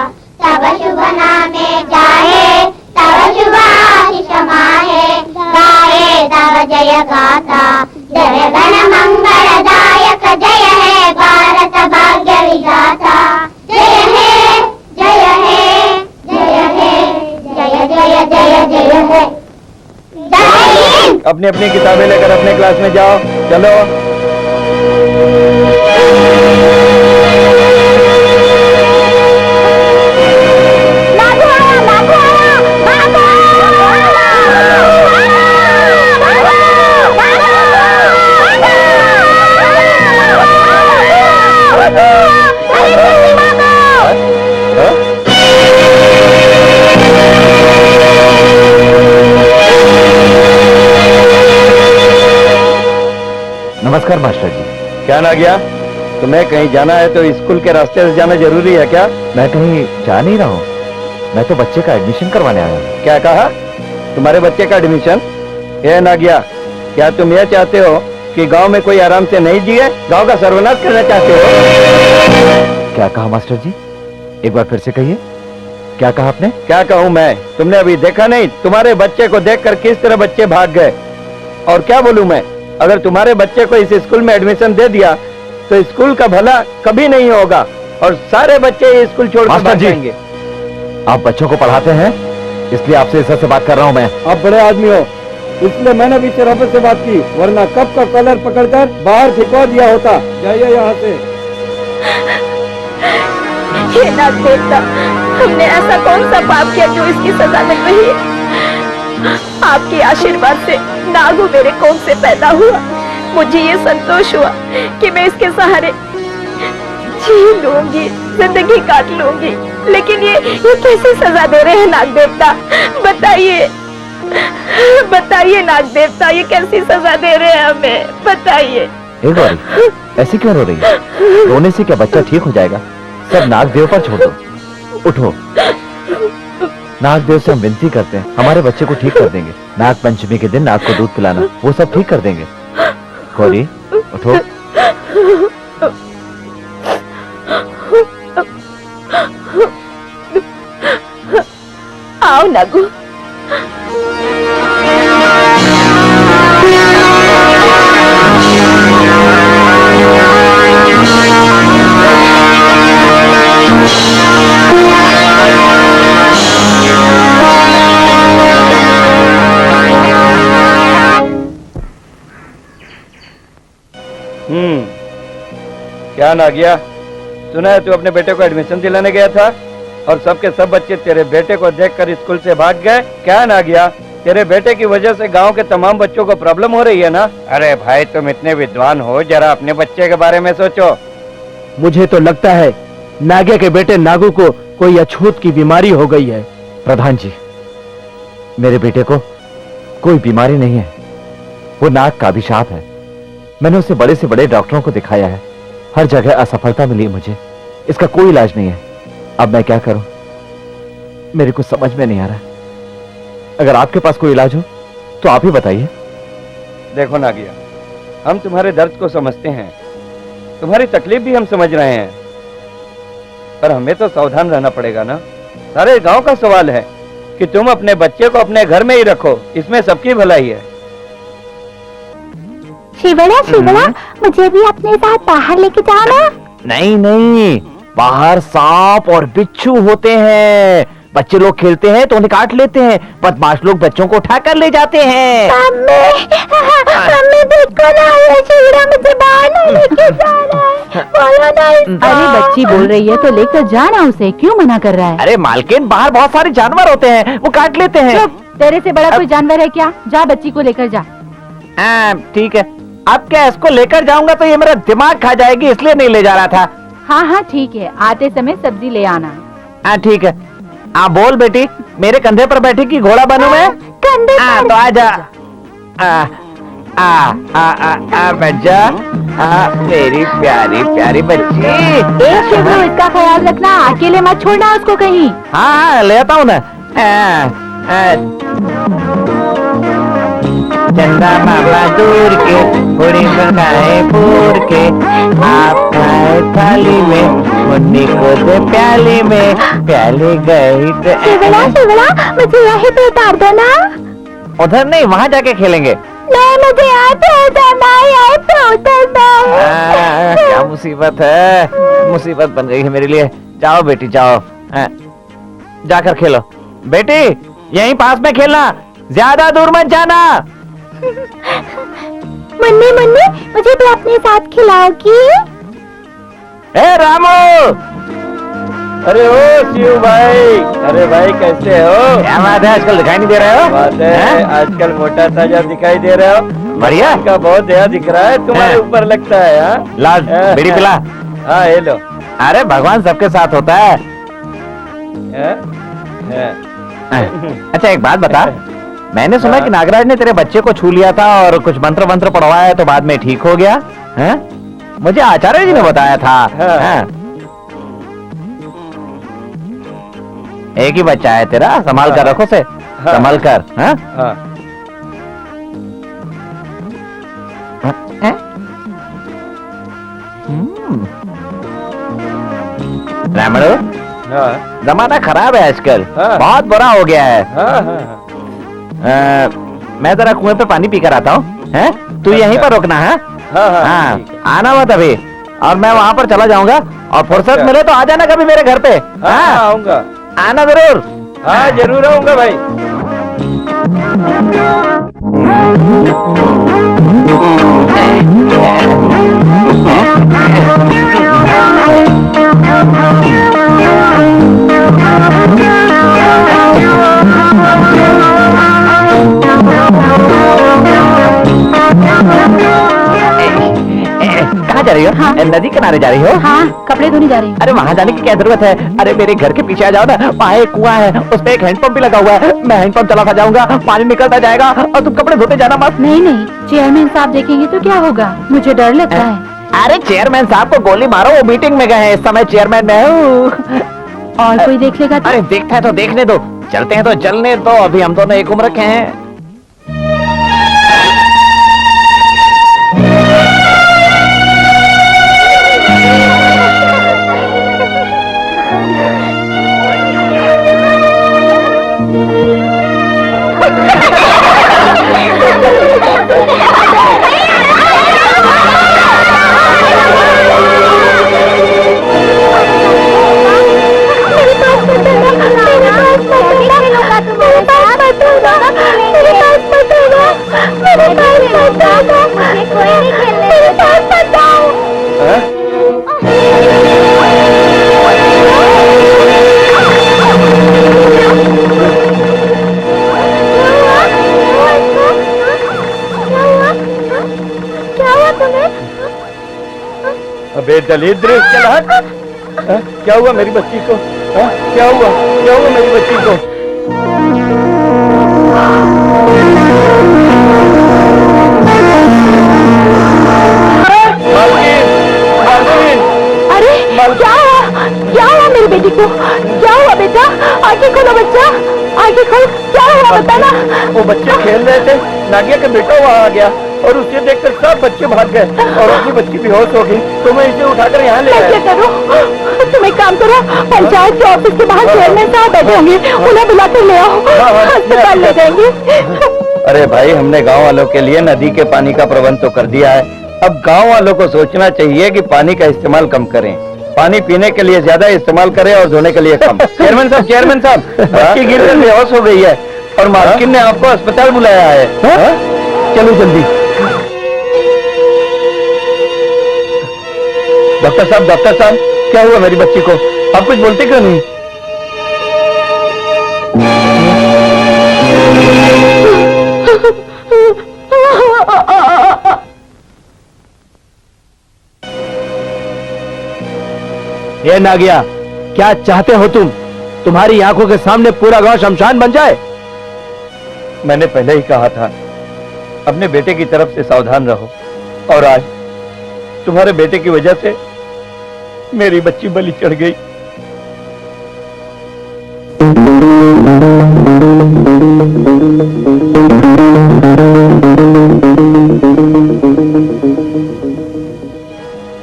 तब शुभ नामे जाहे, तब शुभ आशीष माहे, गाये तव जय गाथा। जय गण मंगलदायक जय है भारत भाग्य विधाता। जय है जय है जय है जय जय जय जय है। जय हिंद। अपनी अपनी किताबें लेकर अपने क्लास में जाओ। चलो। नमस्कार मास्टर जी। क्या ना गया, तुम्हें कहीं जाना है तो स्कूल के रास्ते से जाना जरूरी है क्या? मैं कहीं जा नहीं रहा हूँ, मैं तो बच्चे का एडमिशन करवाने आया हूँ। क्या कहा? तुम्हारे बच्चे का एडमिशन? ये ना गया, क्या तुम ये चाहते हो कि गांव में कोई आराम से नहीं जिए, गांव का सर्वनाश करना चाहते हो? क्या कहा मास्टर जी? एक बार फिर से कहिए, क्या कहा आपने? क्या कहूँ मैं? तुमने अभी देखा नहीं, तुम्हारे बच्चे को देखकर किस तरह बच्चे भाग गए। और क्या बोलूं मैं, अगर तुम्हारे बच्चे को इस स्कूल में एडमिशन दे दिया तो स्कूल का भला कभी नहीं होगा और सारे बच्चे ये स्कूल छोड़कर भाग जाएंगे। आप बच्चों को पढ़ाते हैं, इसलिए आपसे इस से बात कर रहा हूं मैं। आप बड़े आदमी हो, इसलिए मैंने भी शराफत से बात की, वरना कब का कलर पकड़कर बाहर फिकवा दिया होता। जाइए यहाँ से। हे नाग देवता, हमने ऐसा कौन सा पाप किया जो इसकी सजा मिल रही है? आपके आशीर्वाद से नागू मेरे कोख से पैदा हुआ। मुझे ये संतोष हुआ कि मैं इसके सहारे जी लूंगी, जिंदगी काट लूंगी। लेकिन ये कैसी सजा दे रहे हैं नाग देवता? बताइए, बताइए नाग देवता, ये कैसी सजा दे रहे हैं हमें? बताइए। हे गौरी, ऐसी क्यों रो रही है? रोने से क्या बच्चा ठीक हो जाएगा? सब नागदेव पर छोड़ दो। उठो, नागदेव से हम विनती करते हैं, हमारे बच्चे को ठीक कर देंगे। नाग पंचमी के दिन नाग को दूध पिलाना, वो सब ठीक कर देंगे। गौरी उठो। आओ नागू। क्या ना गया? सुना है तू अपने बेटे को एडमिशन दिलाने गया था और सबके सब बच्चे तेरे बेटे को देखकर स्कूल से भाग गए। क्या ना गया? तेरे बेटे की वजह से गांव के तमाम बच्चों को प्रॉब्लम हो रही है ना? अरे भाई, तुम इतने विद्वान हो, जरा अपने बच्चे के बारे में सोचो। मुझे तो लगता है नागिया के बेटे नागू को कोई अछूत की बीमारी हो गई है। प्रधान जी, मेरे बेटे को कोई बीमारी नहीं है, वो नाग का अभिशाप है। मैंने उसे बड़े से बड़े डॉक्टरों को दिखाया है, हर जगह असफलता मिली मुझे। इसका कोई इलाज नहीं है। अब मैं क्या करूं, मेरे को समझ में नहीं आ रहा। अगर आपके पास कोई इलाज हो तो आप ही बताइए। देखो नागिया, हम तुम्हारे दर्द को समझते हैं, तुम्हारी तकलीफ भी हम समझ रहे हैं, पर हमें तो सावधान रहना पड़ेगा ना। सारे गांव का सवाल है कि तुम अपने बच्चे को अपने घर में ही रखो, इसमें सबकी भलाई है। शिवड़ा शिवड़ा, मुझे भी अपने साथ बाहर लेके जाओ ना। नहीं नहीं, बाहर सांप और बिच्छू होते हैं। बच्चे लोग खेलते हैं तो उन्हें काट लेते हैं, बदमाश लोग बच्चों को उठाकर ले जाते हैं। मम्मी देखो ना, ये शिवड़ा मुझे बाहर नहीं लेके जा रहा है। बोलो ना इसको। अरे बच्ची बोल रही है तो लेकर जाना उसे, क्यों मना कर रहा है? अरे मालकिन, बाहर बहुत सारे जानवर होते हैं, वो काट लेते हैं। चुप, तेरे से बड़ा कोई जानवर है क्या? जा बच्ची को लेकर जा। ठीक है, अब क्या इसको लेकर जाऊंगा तो ये मेरा दिमाग खा जाएगी, इसलिए नहीं ले जा रहा था। हाँ हाँ ठीक है, आते समय सब्जी ले आना। हाँ ठीक है। बोल बेटी, मेरे कंधे पर बैठी कि घोड़ा बनूं मैं? कंधे पर। तो आजा। बैठ जा। मेरी प्यारी प्यारी बच्ची। एक शिवरू, इसका ख्याल रखना, अकेले मत छोड़ना उसको कहीं। हाँ ले आता हूँ ना। चंदा मामा दूर के, पूरी बनाए पूर के, आप खाए थाली में, मुन्नी को दे प्याली में, प्याली गई तो शिवड़ा शिवड़ा, मुझे यहीं पे उतार दो ना। उधर नहीं, वहाँ जाके खेलेंगे। नहीं, मुझे यहाँ पे उतरना है, यहाँ पे उतरना है। क्या मुसीबत है, मुसीबत बन गई है मेरे लिए। जाओ बेटी जाओ, जाकर खेलो। बेटी यहीं पास में खेलना, ज्यादा दूर मत जाना। मुन्नी मुन्नी, मुझे भी अपने साथ खिलाओगी? ए रामू! अरे ओ शिव भाई, अरे भाई कैसे हो? क्या बात है, आजकल दिखाई नहीं दे रहे हो? बात है, आजकल मोटा ताजा दिखाई दे रहे हो। बढ़िया का बहुत दया दिख रहा है तुम्हारे ऊपर, लगता है। हाँ लाल बीड़ी पिला। हाँ ये लो। अरे भगवान सबके साथ होता है। अच्छा एक बात बता, मैंने सुना कि नागराज ने तेरे बच्चे को छू लिया था और कुछ मंत्र मंत्र पढ़वाया तो बाद में ठीक हो गया है? मुझे आचार्य जी ने बताया था। एक ही बच्चा है तेरा, संभाल कर रखो से, संभाल कर। रामड़ो, जमाना खराब है आजकल, बहुत बुरा हो गया है। मैं जरा कुएं पे पानी पीकर आता हूँ, हैं? तू यहीं पर रुकना है। हाँ, आना मत अभी, और मैं वहाँ पर चला जाऊंगा, और फुर्सत मिले तो आ जाना कभी मेरे घर पे। हाँ आऊंगा, आना जरूर। हाँ जरूर आऊंगा भाई। कहाँ जा रही हो? हाँ। नदी किनारे जा रही हो? हाँ, कपड़े धोने जा रही हूँ। अरे वहाँ जाने की क्या जरूरत है? अरे मेरे घर के पीछे आ जाओ ना, वहाँ एक कुआं है, उस पे एक हैंडपंप भी लगा हुआ है। मैं हैंडपंप चलाता जाऊंगा, पानी निकलता जाएगा और तुम कपड़े धोते जाना मत। नहीं नहीं, चेयरमैन साहब देखेंगे तो क्या होगा? मुझे डर लगता है। अरे चेयरमैन साहब को गोली मारो, वो मीटिंग में गए हैं, इस समय चेयरमैन मैं हूँ। और कोई देख लेगा तो? अरे देखता है तो देखने दो, चलते हैं तो चलने दो, अभी हम दोनों एक उम्र के हैं। अबे दलिद्र, चल हट। हाँ? क्या हुआ मेरी बच्ची को? हाँ? क्या हुआ मेरी बच्ची को? अरे क्या हुआ मेरी बेटी को? क्या हुआ बेटा? आंखें खोलो बच्चा, आंखें खोल। क्या हुआ बताना? वो बच्चे खेल रहे थे, नागिया का बेटा वहाँ आ गया और उसे देखकर सब बच्चे भाग गए और अपनी बच्ची बेहोश हो गई। तो मैं इसे उठाकर यहाँ ले मैं क्या आया। करूं? तुम एक काम करो, पंचायत के ऑफिस के बाहर चेयरमैन साहब बैठे होंगे, उन्हें बुलाकर ले आओ, अस्पताल ले जाएंगे। अरे भाई, हमने गांव वालों के लिए नदी के पानी का प्रबंध तो कर दिया है। अब गांव वालों को सोचना चाहिए कि पानी का इस्तेमाल कम करें, पानी पीने के लिए ज्यादा इस्तेमाल करें और धोने के लिए कम। चेयरमैन साहब, बच्ची गिरकर बेहोश हो गई है और मालकिन ने आपको अस्पताल बुलाया है। चलो जल्दी। डॉक्टर साहब, क्या हुआ मेरी बच्ची को? आप कुछ बोलते क्यों नहीं? ये नागिया, क्या चाहते हो तुम? तुम्हारी आंखों के सामने पूरा गांव शमशान बन जाए? मैंने पहले ही कहा था, अपने बेटे की तरफ से सावधान रहो, और आज तुम्हारे बेटे की वजह से मेरी बच्ची बलि चढ़ गई।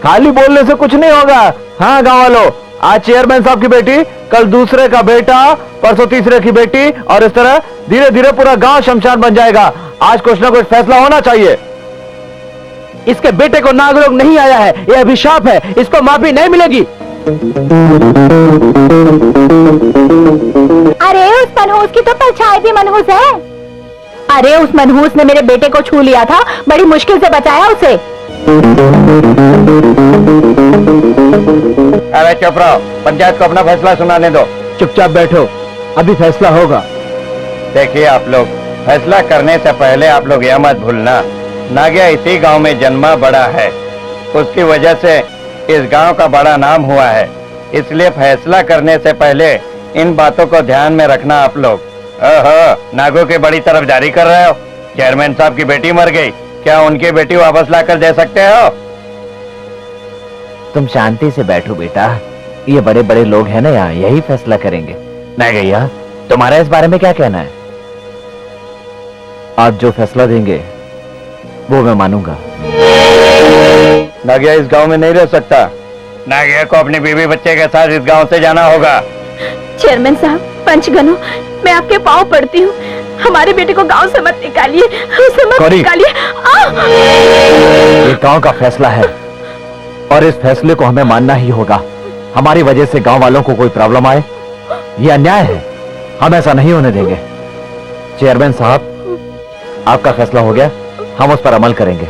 खाली बोलने से कुछ नहीं होगा। हाँ गांव वालों, आज चेयरमैन साहब की बेटी, कल दूसरे का बेटा, परसों तीसरे की बेटी, और इस तरह धीरे धीरे पूरा गांव शमशान बन जाएगा। आज कुछ ना कुछ फैसला होना चाहिए। इसके बेटे को नागरोग नहीं आया है, यह अभिशाप है, इसको माफी नहीं मिलेगी। अरे उस मनहूस की तो परछाई भी मनहूस है। अरे उस मनहूस ने मेरे बेटे को छू लिया था, बड़ी मुश्किल से बचाया उसे। अरे चुप रहो, पंचायत को अपना फैसला सुनाने दो। चुपचाप बैठो, अभी फैसला होगा। देखिए आप लोग, फैसला करने से पहले आप लोग यह मत भूलना, नागिया इसी गांव में जन्मा बड़ा है, उसकी वजह से इस गांव का बड़ा नाम हुआ है। इसलिए फैसला करने से पहले इन बातों को ध्यान में रखना आप लोग। ओहो, नागो की बड़ी तरफ जारी कर रहे हो। चेयरमैन साहब की बेटी मर गई, क्या उनकी बेटी वापस लाकर दे सकते हो? तुम शांति से बैठो बेटा, ये बड़े बड़े लोग हैं ना यहाँ, यही फैसला करेंगे। नागिया, तुम्हारा इस बारे में क्या कहना है? आप जो फैसला देंगे वो मैं मानूंगा। नागिया इस गांव में नहीं रह सकता। नागिया को अपनी बीवी बच्चे के साथ इस गांव से जाना होगा। चेयरमैन साहब, पंचगनो, मैं आपके पाँव पड़ती हूँ, हमारे बेटे को गांव से मत निकालिए, उसे मत गौरी। निकालिए। ये गांव का फैसला है और इस फैसले को हमें मानना ही होगा। हमारी वजह से गांव वालों को कोई प्रॉब्लम आए, ये अन्याय है, हम ऐसा नहीं होने देंगे। चेयरमैन साहब, आपका फैसला हो गया, हम उस पर अमल करेंगे।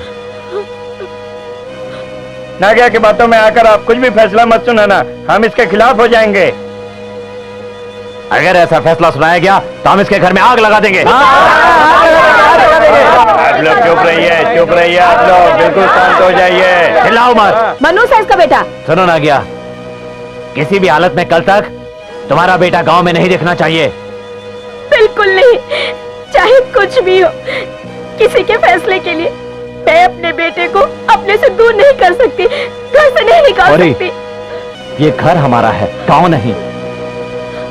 नागिया की बातों में आकर आप कुछ भी फैसला मत सुनाना, हम इसके खिलाफ हो जाएंगे। अगर ऐसा फैसला सुनाया गया तो हम इसके घर में आग लगा देंगे। आप लोग चुप रहिए आप लोग, बिल्कुल शांत हो जाइए। चिल्लाओ मत। मनु साइज का बेटा, सुनो ना गया, किसी भी हालत में कल तक तुम्हारा बेटा गांव में नहीं दिखना चाहिए। बिल्कुल नहीं, चाहे कुछ भी हो, किसी के फैसले के लिए मैं अपने बेटे को अपने से दूर नहीं कर सकती, घर से नहीं निकाल गौरी, सकती। ये घर हमारा है, गांव नहीं।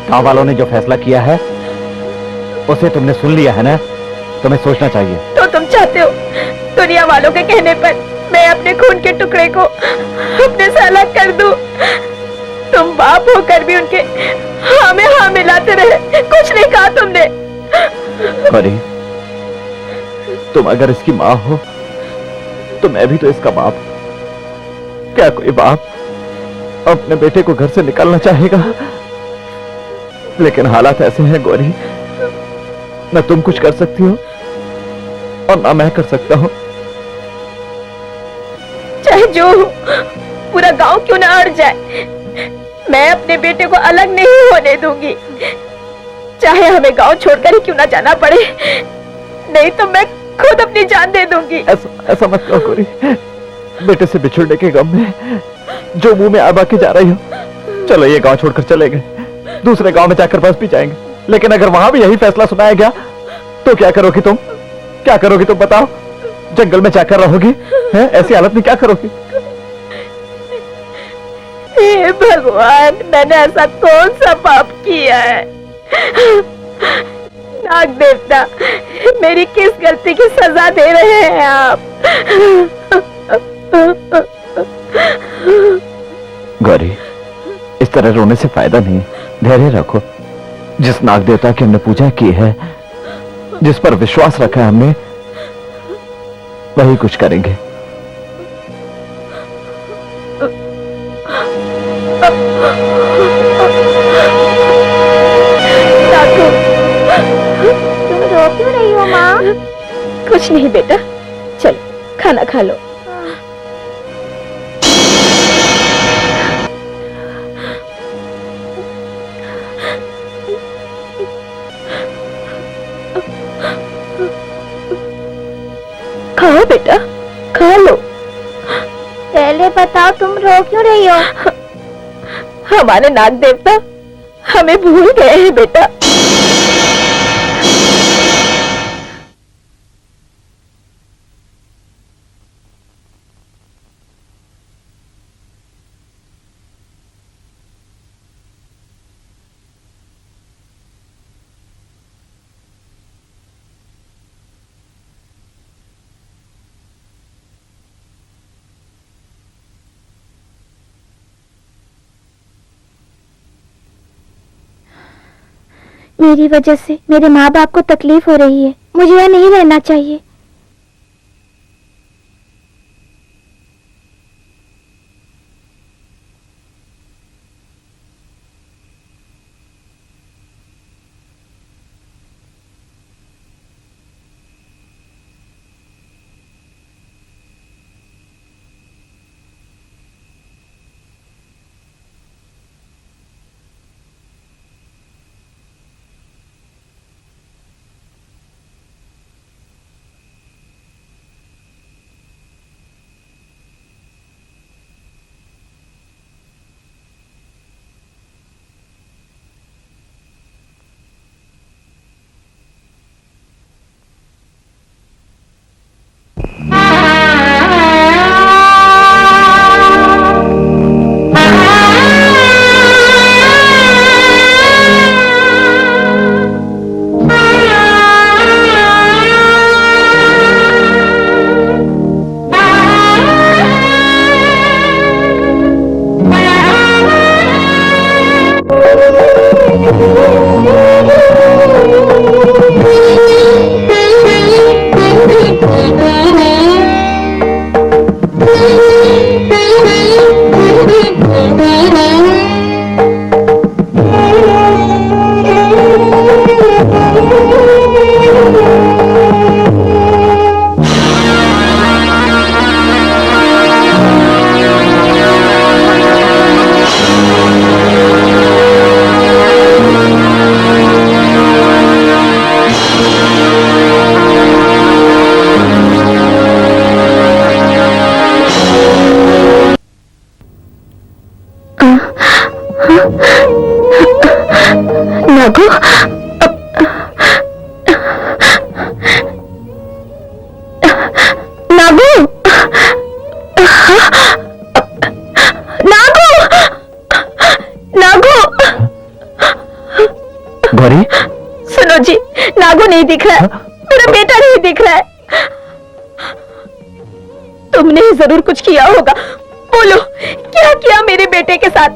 गांव वालों ने जो फैसला किया है उसे तुमने सुन लिया है ना, तुम्हें सोचना चाहिए। तो तुम चाहते हो दुनिया वालों के कहने पर मैं अपने खून के टुकड़े को अपने से अलग कर दूं? तुम बाप होकर भी उनके हाँ में हाँ मिलाते रहे, कुछ नहीं कहा तुमने। गौरी, तुम अगर इसकी माँ हो तो मैं भी तो इसका बाप हूं। क्या कोई बाप अपने बेटे को घर से निकालना चाहेगा? लेकिन हालात ऐसे हैं गौरी, न तुम कुछ कर सकती हो और ना मैं कर सकता हूं। चाहे जो हो, पूरा गांव क्यों ना अड़ जाए, मैं अपने बेटे को अलग नहीं होने दूंगी। चाहे हमें गांव छोड़कर ही क्यों ना जाना पड़े, नहीं तो मैं खुद अपनी जान दे दूंगी। ऐसा मत कहो गौरी, बेटे से बिछुड़ने के गम में जो मुंह में आबा के जा रही हो। चलो ये गांव छोड़कर चले गए, दूसरे गांव में जाकर बस भी जाएंगे, लेकिन अगर वहां भी यही फैसला सुनाया गया तो क्या करोगी तुम? क्या करोगी तुम बताओ? जंगल में जाकर रहोगी? हैं? ऐसी हालत में क्या करोगी? हे भगवान, मैंने ऐसा कौन सा पाप किया है? नाग देवता, मेरी किस गलती की सजा दे रहे हैं आप? गौरी, इस तरह रोने से फायदा नहीं, धैर्य रखो। जिस नाग देवता की हमने पूजा की है, जिस पर विश्वास रखा है हमने, वही कुछ करेंगे। तुम रो क्यों रही हो माँ? कुछ नहीं बेटा, चलो खाना खा लो। खाओ बेटा, खा लो। पहले बताओ तुम रो क्यों रही हो? हमारे नाग देवता हमें भूल गए हैं बेटा। मेरी वजह से मेरे माँ बाप को तकलीफ हो रही है, मुझे यहाँ नहीं रहना चाहिए। नागू, नागू, नागू, नागू। गौरी, सुनो जी, नागू नहीं दिख रहा है, मेरा बेटा नहीं दिख रहा है। तुमने ही जरूर कुछ किया होगा। बोलो, क्या किया मेरे बेटे के साथ?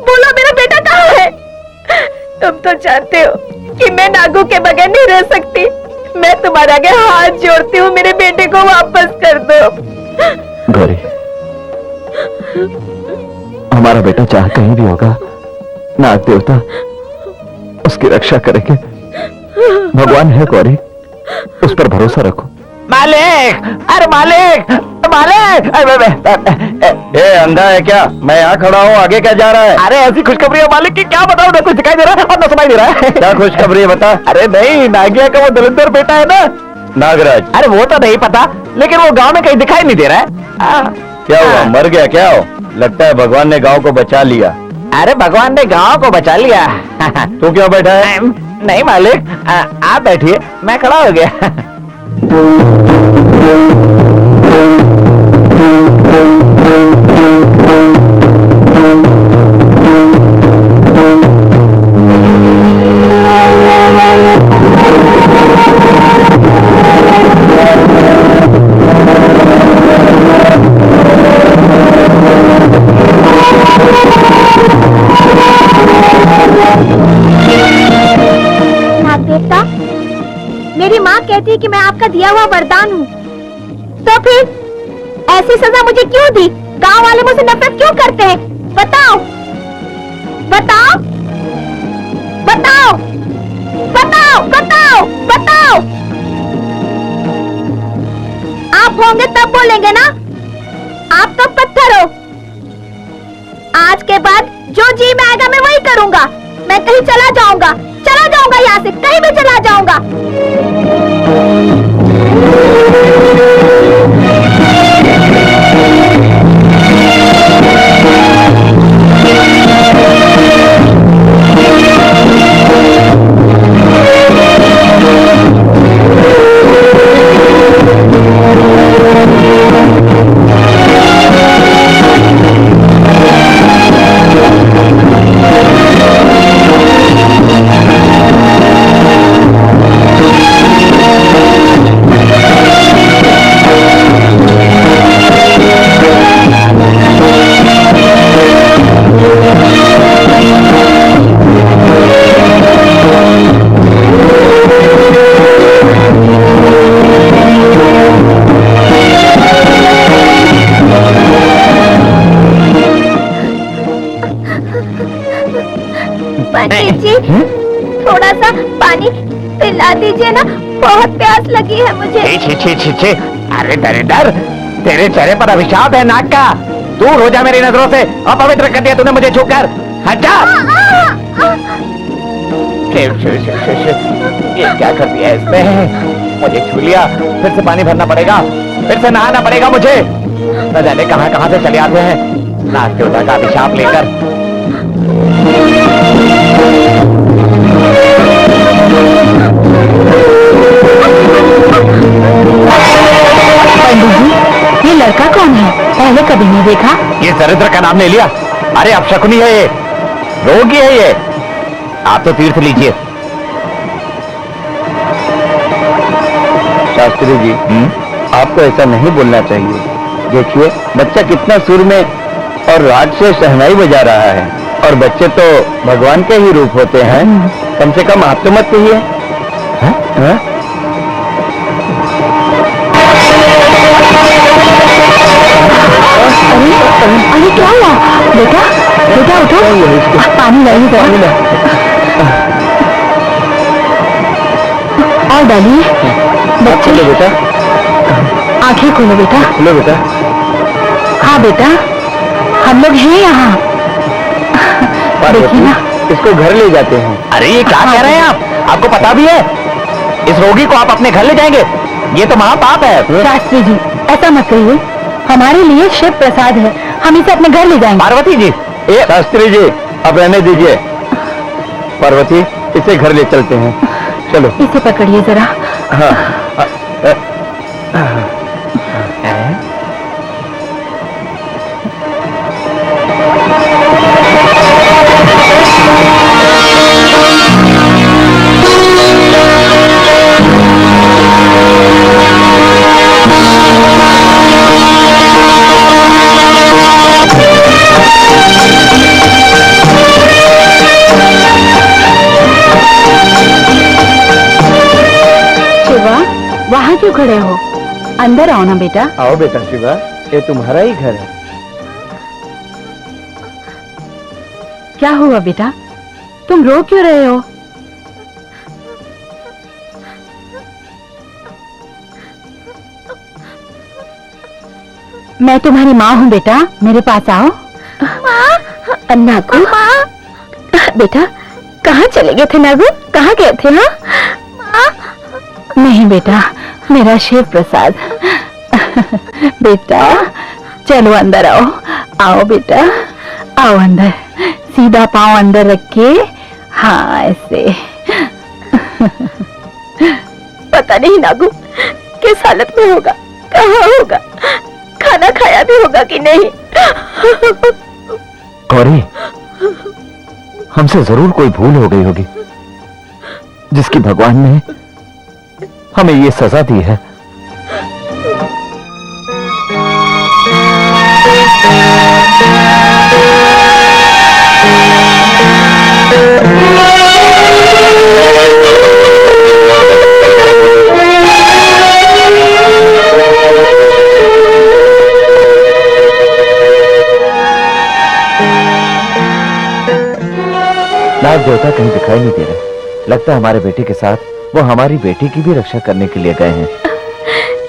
बोलो, मेरा बेटा कहाँ है? तुम तो जानते हो कि मैं नागू के बगैर नहीं रह सकती। मैं तुम्हारे आगे हाथ जोड़ती हूँ, मेरे बेटे को वापस कर दो। गौरी, हमारा बेटा चाहे कहीं भी होगा, नाग देवता उसकी रक्षा करेंगे। भगवान है गौरी, उस पर भरोसा रखो। मालिक, अरे मालिक, मालिक, ए अंधा है क्या? मैं यहाँ खड़ा हूँ, आगे क्या जा रहा है? अरे ऐसी खुशखबरी है मालिक की, क्या बताऊं, ना कुछ दिखाई दे रहा है और ना सुनाई दे रहा है। क्या खुशखबरी है बता। अरे नहीं, नागिया का वो दलिंदर बेटा है ना, नागराज। अरे वो तो नहीं पता, लेकिन वो गांव में कहीं दिखाई नहीं दे रहा है। क्या हुआ, मर गया क्या? हो लगता है भगवान ने गांव को बचा लिया। अरे भगवान ने गांव को बचा लिया। तू क्यों बैठा है? नहीं मालिक, आप बैठिए, मैं खड़ा हो गया। नाग देवता, मेरी माँ कहती है कि मैं आपका दिया हुआ वरदान हूँ, तो फिर ऐसी सजा मुझे क्यों दी? गांव वाले मुझसे नफरत क्यों करते हैं? बताओ, बताओ, बताओ, बताओ, बताओ, बताओ। आप होंगे तब बोलेंगे ना, आप तो पत्थर हो। आज के बाद जो जी में आएगा मैं वही करूंगा। मैं कहीं चला जाऊंगा यहाँ से, कहीं भी चला जाऊंगा। पंडित जी, थोड़ा सा पानी पिला दीजिए ना, बहुत प्यास लगी है मुझे। छी छी छी छी, अरे दरिंदर, तेरे चेहरे पर अभिशाप है नाग का। दूर हो जा मेरी नजरों से, अपवित्र कर दिया तूने मुझे छूकर। हट जा। शिव शिव शिव शिव शिव, ये क्या कर दिया इसने? मुझे छू लिया, फिर से पानी भरना पड़ेगा, फिर से नहाना पड़ेगा मुझे। न जाने कहां कहां से चले आते हैं नाग देवता का अभिशाप लेकर। पंडित जी, ये लड़का कौन है? पहले कभी नहीं देखा। ये दरिद्र का नाम ले लिया? अरे अपशकुनी है ये, रोगी है ये। आप तो तीर्थ लीजिए। शास्त्री जी, आपको ऐसा नहीं बोलना चाहिए। देखिए बच्चा कितना सुर में और राग से शहनाई बजा रहा है, और बच्चे तो भगवान के ही रूप होते हैं। कम से कम आप तो मत कहिए। अरे क्या हुआ? बेटा, बेटा उठो, पानी लाइए जरा। और डालिए। बच्चे, बेटा आंखें खोलो बेटा। खोलो बेटा। हाँ बेटा, हम लोग हैं यहाँ। देखिए ना, इसको घर ले जाते हैं। अरे ये क्या कह रहे हैं आप? आपको पता भी है इस रोगी को आप अपने घर ले जाएंगे? ये तो महापाप है। शास्त्री जी, ऐसा मत कहिए, हमारे लिए शिव प्रसाद है, हम इसे अपने घर ले जाएंगे। पार्वती जी, शास्त्री जी, अब रहने दीजिए। पार्वती, इसे घर ले चलते हैं, चलो। इसे पकड़िए जरा। हाँ। वहाँ क्यों खड़े हो? अंदर आओ ना बेटा। आओ बेटा शिवा, ये तुम्हारा ही घर है। क्या हुआ बेटा, तुम रो क्यों रहे हो? मैं तुम्हारी माँ हूँ बेटा, मेरे पास आओ। माँ, नागू, बेटा कहाँ चले गए थे नागू? कहाँ गए थे? हाँ नहीं बेटा, मेरा शिव प्रसाद। बेटा चलो अंदर आओ। आओ बेटा, आओ अंदर। सीधा पाँव अंदर रख के, हाँ ऐसे। पता नहीं नागू किस हालत में होगा, कहाँ होगा, खाना खाया भी होगा कि नहीं। गौरी, हमसे जरूर कोई भूल हो गई होगी, जिसकी भगवान ने हमें ये सजा दी है। नाग देवता कहीं दिखाई नहीं दे रहे। लगता है हमारे बेटे के साथ वो हमारी बेटी की भी रक्षा करने के लिए गए हैं।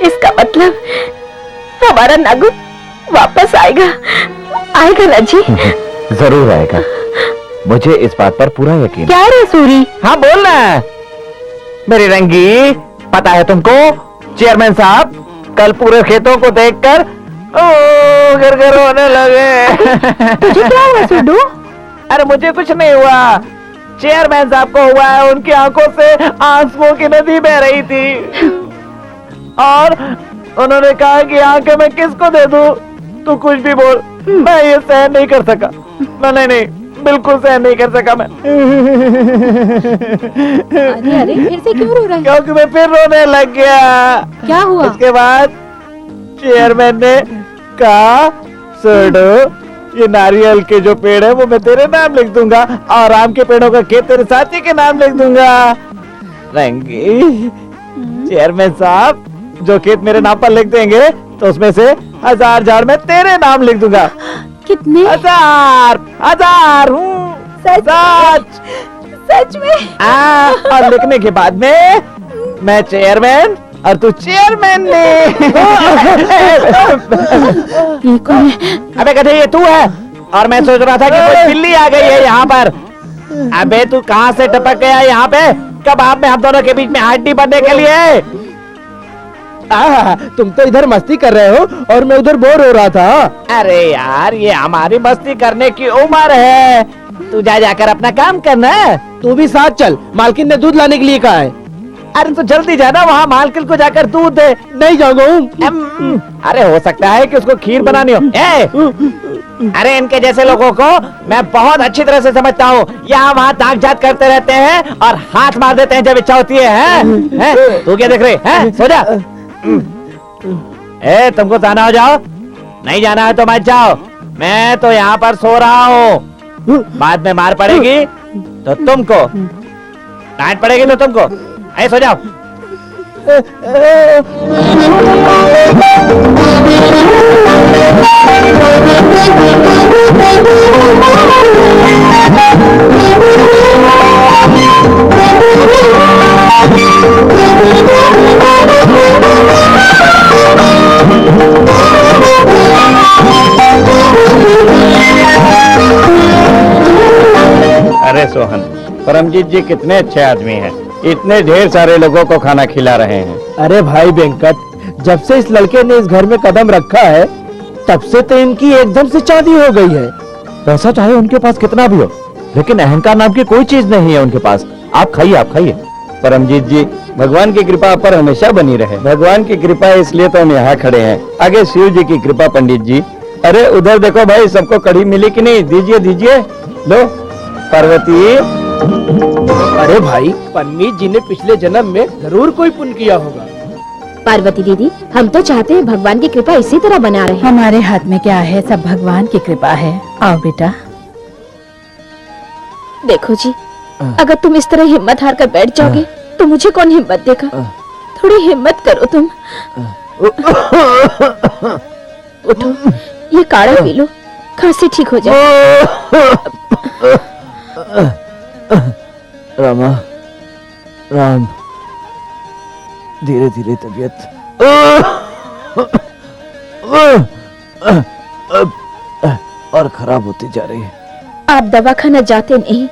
इसका मतलब हमारा नागू वापस आएगा, आएगा ना जी? जरूर आएगा, मुझे इस बात पर पूरा यकीन। क्या रे सूरी? हाँ बोल ना मेरी रंगी। पता है तुमको चेयरमैन साहब कल पूरे खेतों को देखकर घर घर होने लगे। तुझे क्या हुआ सुडू? अरे मुझे कुछ नहीं हुआ, चेयरमैन साहब को हुआ है। उनकी आंखों से आंसुओं की नदी बह रही थी और उन्होंने कहा कि आंखें मैं किसको दे दूं? तू कुछ भी बोल, मैं ये सहन नहीं कर सका। नहीं नहीं, बिल्कुल सहन नहीं कर सका मैं। अरे अरे, फिर से क्यों रो रहा है? क्योंकि मैं फिर रोने लग गया। क्या हुआ? उसके बाद चेयरमैन ने कहा, सोडो ये नारियल के जो पेड़ है वो मैं तेरे नाम लिख दूंगा और आम के पेड़ों का खेत तेरे साथी के नाम लिख दूंगा। रंगी, चेयरमैन साहब जो खेत मेरे नाम पर लिख देंगे तो उसमें से 1000 झाड़ में तेरे नाम लिख दूंगा। कितने? 1000 सच में? और लिखने के बाद में मैं चेयरमैन और तू चेयरमैन ने। ये कौन है? अबे गधे, ये तू है। और मैं सोच रहा था कि कोई बिल्ली आ गई है यहाँ पर। अबे तू कहाँ से टपक गया यहाँ पे? कब आप में हम दोनों के बीच में हड्डी बनने के लिए? तुम तो इधर मस्ती कर रहे हो और मैं उधर बोर हो रहा था। अरे यार, ये हमारी मस्ती करने की उम्र है। तू जाकर अपना काम करना। तू भी साथ चल, मालकिन ने दूध लाने के लिए कहा है। अरे तो जल्दी जाना, वहाँ मालकिन को जाकर दूध दे। नहीं जाऊंगा। अरे हो सकता है कि उसको खीर बनानी हो। अरे इनके जैसे लोगों को मैं बहुत अच्छी तरह से समझता हूँ। यहाँ वहाँ ताक झाक करते रहते हैं और हाथ मार देते हैं जब इच्छा होती है? तू क्या देख रही है? सो जा। तुमको जाना हो जाओ, नहीं जाना है तो मत जाओ। मैं तो यहाँ पर सो रहा हूँ। बाद में मार पड़ेगी तो तुमको, डांट पड़ेगी तो तुमको। सो जाओ। अरे सोहन, परमजीत जी कितने अच्छे आदमी हैं, इतने ढेर सारे लोगों को खाना खिला रहे हैं। अरे भाई वेंकट, जब से इस लड़के ने इस घर में कदम रखा है तब से तो इनकी एकदम से चांदी हो गई है। पैसा चाहे उनके पास कितना भी हो, लेकिन अहंकार नाम की कोई चीज नहीं है उनके पास। आप खाइए, आप खाइए। परमजीत जी, भगवान की कृपा आप पर हमेशा बनी रहे। भगवान की कृपा है इसलिए तो हम यहाँ खड़े हैं, आगे शिव जी की कृपा पंडित जी। अरे उधर देखो भाई, सबको कढ़ी मिली कि नहीं? दीजिए दीजिए। लो पार्वती। अरे भाई, पंडित जी ने पिछले जन्म में जरूर कोई पुण्य किया होगा। पार्वती दीदी, हम तो चाहते हैं भगवान की कृपा इसी तरह बना रहे। हमारे हाथ में क्या है, सब भगवान की कृपा है। आओ बेटा। देखो जी, अगर तुम इस तरह हिम्मत हार कर बैठ जाओगे तो मुझे कौन हिम्मत देगा? थोड़ी हिम्मत करो तुम। उठो, ये काढ़ा पी लो, खांसी ठीक हो जाए। रामा, राम, धीरे धीरे तबीयत और खराब होती जा रही है। आप दवाखाना जाते नहीं,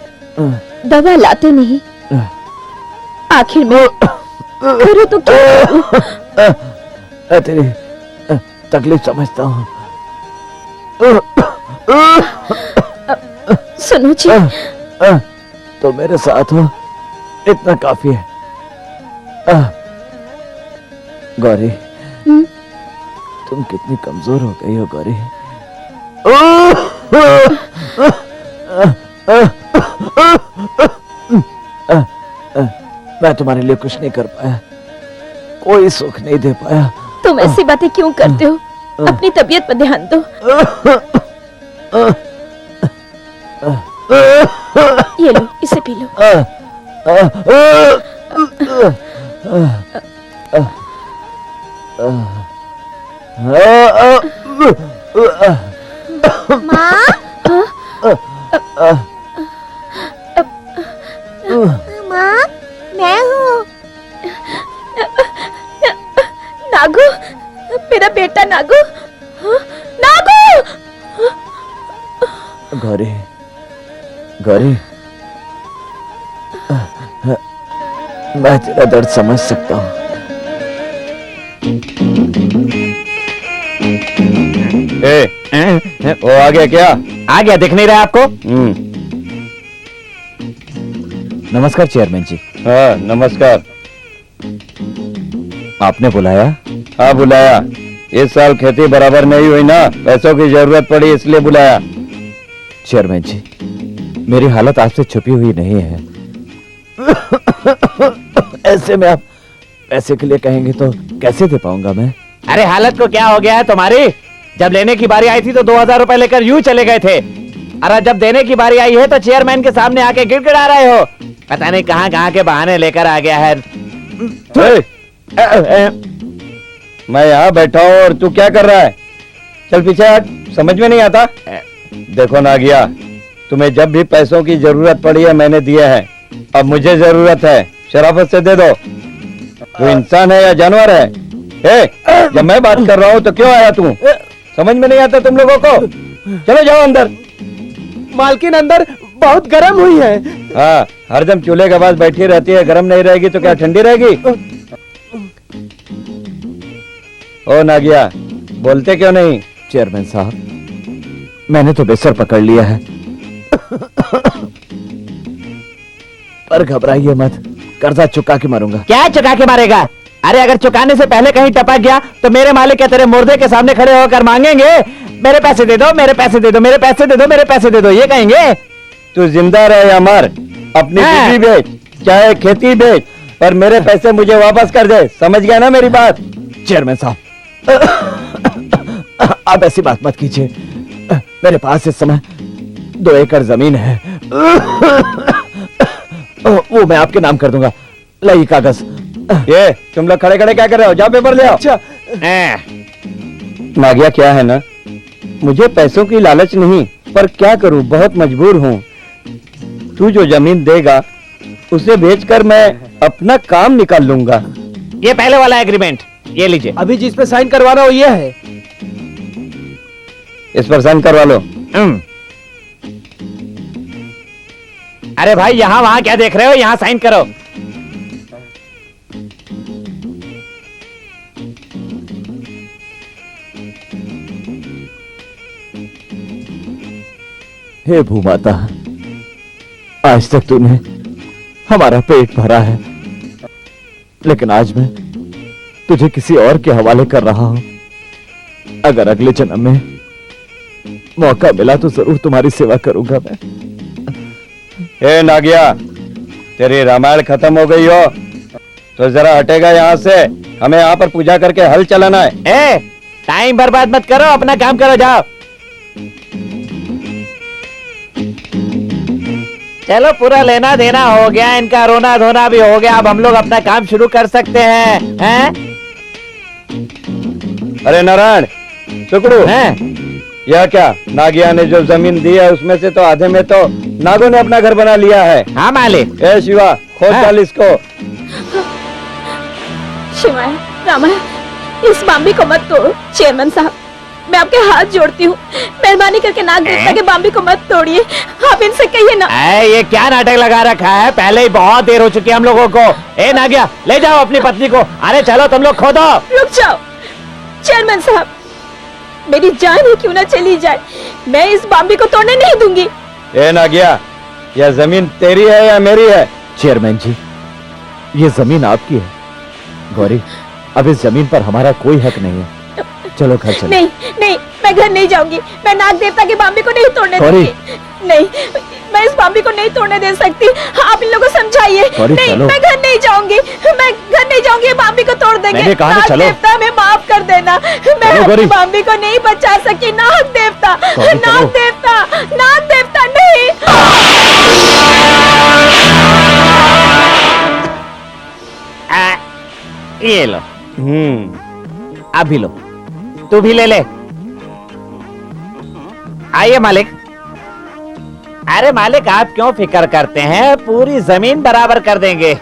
दवा लाते नहीं, आखिर में करो तो क्या करूं? तेरी तकलीफ समझता हूँ। सुनो जी, तो मेरे साथ हो, इतना काफी है। गौरी, तुम कितनी कमजोर हो गई हो गौरी। मैं तुम्हारे लिए कुछ नहीं कर पाया, कोई सुख नहीं दे पाया। तुम ऐसी बातें क्यों करते हो? अपनी तबीयत पर ध्यान दो। ये लो, इसे पी लो। माँ, माँ, मैं हूँ। नागू, मेरा बेटा नागू। नागू! गौरी, गौरी, मैं तेरा दर्द समझ सकता हूँ। वो आ गया क्या? आ गया, दिख नहीं रहा आपको? नमस्कार चेयरमैन जी। हाँ नमस्कार। आपने बुलाया? हाँ बुलाया। इस साल खेती बराबर नहीं हुई ना, पैसों की जरूरत पड़ी इसलिए बुलाया। चेयरमैन जी, मेरी हालत आपसे छुपी हुई नहीं है। ऐसे में आप पैसे के लिए कहेंगे तो कैसे दे पाऊंगा मैं? अरे हालत को क्या हो गया है तुम्हारी? जब लेने की बारी आई थी तो 2000 रुपए लेकर यूं चले गए थे, अरे जब देने की बारी आई है तो चेयरमैन के सामने आके गिड़गिड़ा रहे हो। पता नहीं कहां कहां के बहाने लेकर आ गया है। मैं यहाँ बैठा हूँ और तू क्या कर रहा है? चल पीछे हट, समझ में नहीं आता। देखो नागिया, तुम्हें जब भी पैसों की जरूरत पड़ी है मैंने दिए हैं, अब मुझे जरूरत है, शराफत से दे दो। तू इंसान है या जानवर है? जब मैं बात कर रहा हूँ तो क्यों आया तू? समझ में नहीं आता तुम लोगों को? चलो जाओ अंदर। मालकिन अंदर बहुत गर्म हुई है। हाँ, हरदम चूल्हे के पास बैठी रहती है, गर्म नहीं रहेगी तो क्या ठंडी रहेगी? ओ नागिया, बोलते क्यों नहीं? चेयरमैन साहब, मैंने तो बेसर पकड़ लिया है। पर घबराइए मत, कर्जा चुका के मारूंगा। क्या चुका के मारेगा? अरे अगर चुकाने से पहले कहीं टपक गया तो मेरे मालिक क्या तेरे मुर्दे के सामने खड़े होकर मांगेंगे मेरे पैसे दे दो, मेरे पैसे दे दो, मेरे पैसे दे दो, मेरे पैसे दे दो, ये कहेंगे? तू जिंदा रहे या मर, अपनी हाँ। बीवी बेच चाहे खेती बेच, पर मेरे पैसे मुझे वापस कर दे। समझ गया ना मेरी बात? चेयरमैन साहब, आप ऐसी बात मत कीजिए। मेरे पास इस समय 2 एकड़ जमीन है, वो मैं आपके नाम कर दूंगा। लाइए कागज। ये तुम लोग खड़े खड़े क्या कर रहे हो? जाओ पेपर ले आओ। अच्छा, नागिया क्या है ना, मुझे पैसों की लालच नहीं, पर क्या करूं, बहुत मजबूर हूं। तू जो जमीन देगा उसे बेचकर मैं अपना काम निकाल लूंगा। ये पहले वाला एग्रीमेंट, ये लीजिए। अभी जिस पे साइन करवाना हो ये है। इस पर साइन करवा लो। अरे भाई यहाँ वहां क्या देख रहे हो, यहाँ साइन करो। हे भूमाता, आज तक तूने हमारा पेट भरा है, लेकिन आज मैं तुझे किसी और के हवाले कर रहा हूं। अगर अगले जन्म में मौका मिला तो जरूर तुम्हारी सेवा करूंगा मैं। ए नागिया, तेरी रामायण खत्म हो गई हो तो जरा हटेगा यहाँ से। हमें यहाँ पर पूजा करके हल चलाना है। ए, टाइम बर्बाद मत करो, अपना काम करो, जाओ। चलो, पूरा लेना देना हो गया, इनका रोना धोना भी हो गया। अब हम लोग अपना काम शुरू कर सकते हैं? अरे नारायण, टुकड़ू, हैं? यह क्या? नागिया ने जो जमीन दी है उसमें से तो आधे में तो नागों ने अपना घर बना लिया है। हाँ मालिक। ए शिवा, खोद हाँ। डाल इसको। शिवाय रामायण, इस बाम्बी को मत तोड़ो। चेयरमैन साहब, मैं आपके हाथ जोड़ती हूँ, मेहरबानी करके नाग देवता के बाम्बी को मत तोड़िए। आप इनसे कहिए ना। ये क्या नाटक लगा रखा है? पहले ही बहुत देर हो चुकी है हम लोगों को। ए नागिया, ले जाओ अपनी पत्नी को। अरे चलो, तुम लोग खोदो। रुक जाओ चेयरमैन साहब, मेरी जान ही क्यों ना चली जाए, मैं इस बाम्बी को तोड़ने नहीं दूंगी। ए नागिया, यह जमीन तेरी है या मेरी है? चेयरमैन जी, ये जमीन आपकी है। गौरी, अब इस जमीन पर हमारा कोई हक नहीं है। चलो घर चलो। नहीं नहीं, मैं घर नहीं जाऊंगी। मैं नाग देवता के बाम्बी को नहीं तोड़ने गौरी। दूंगी। नहीं, मैं इस बाम्बी को नहीं तोड़ने दे सकती। आप इन लोगों को समझाइए। गौरी, नहीं, चलो। मैं घर नहीं जाऊंगी। मैं घर नहीं जाऊंगी, ये बाम्बी को तोड़ देंगे। मैंने कहा ना, नाग चलो। देवता, हमें माफ कर देना। मैं चलो, अपनी गौरी। बाम्बी को नहीं बचा सकी। नाग देवता, गौरी, नाग चलो। देवता, नाग देवता नहीं। ये लो, अभी लो, तू भी ले ले। आइए मालिक। अरे मालिक, आप क्यों फिक्र करते हैं? पूरी जमीन बराबर कर देंगे।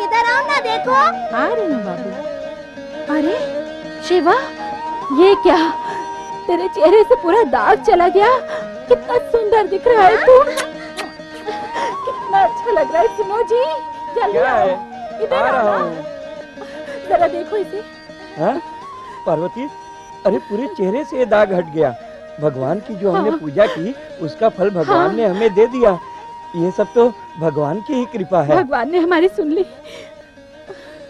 इधर आओ ना, देखो। आ रही हूँ बाबू। अरे शिवा, ये क्या? तेरे चेहरे से पूरा दाग चला गया। कितना सुंदर दिख रहा है तू। कितना अच्छा लग रहा है। सुनो जी, जल्दी आओ, इधर आओ ना। जरा देखो इसे। हाँ? पार्वती, अरे पूरे चेहरे से ये दाग हट गया। भगवान की जो हमने पूजा की उसका फल भगवान ने हमें दे दिया। ये सब तो भगवान की ही कृपा है। भगवान ने हमारी सुन ली।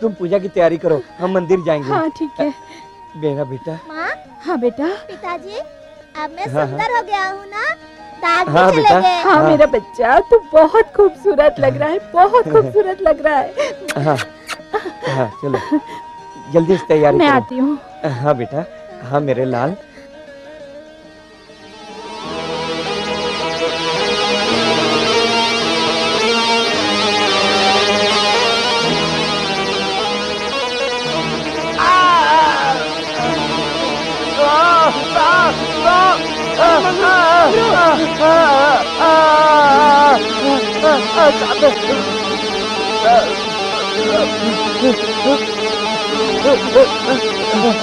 तुम पूजा की तैयारी करो, हम मंदिर जाएंगे। हाँ ठीक है। मेरा बेटा। माँ, हाँ बेटा। पिताजी, अब मैं हाँ, सुंदर हो गया हूँ ना? दाग भी हाँ, चले बेटा। गए। हाँ मेरा बच्चा, तू बहुत खूबसूरत लग रहा है। बहुत खूबसूरत लग रहा है। हाँ, हाँ, चलो जल्दी से तैयारी मैं करो। आती हूँ। हाँ बेटा, हाँ मेरे लाल।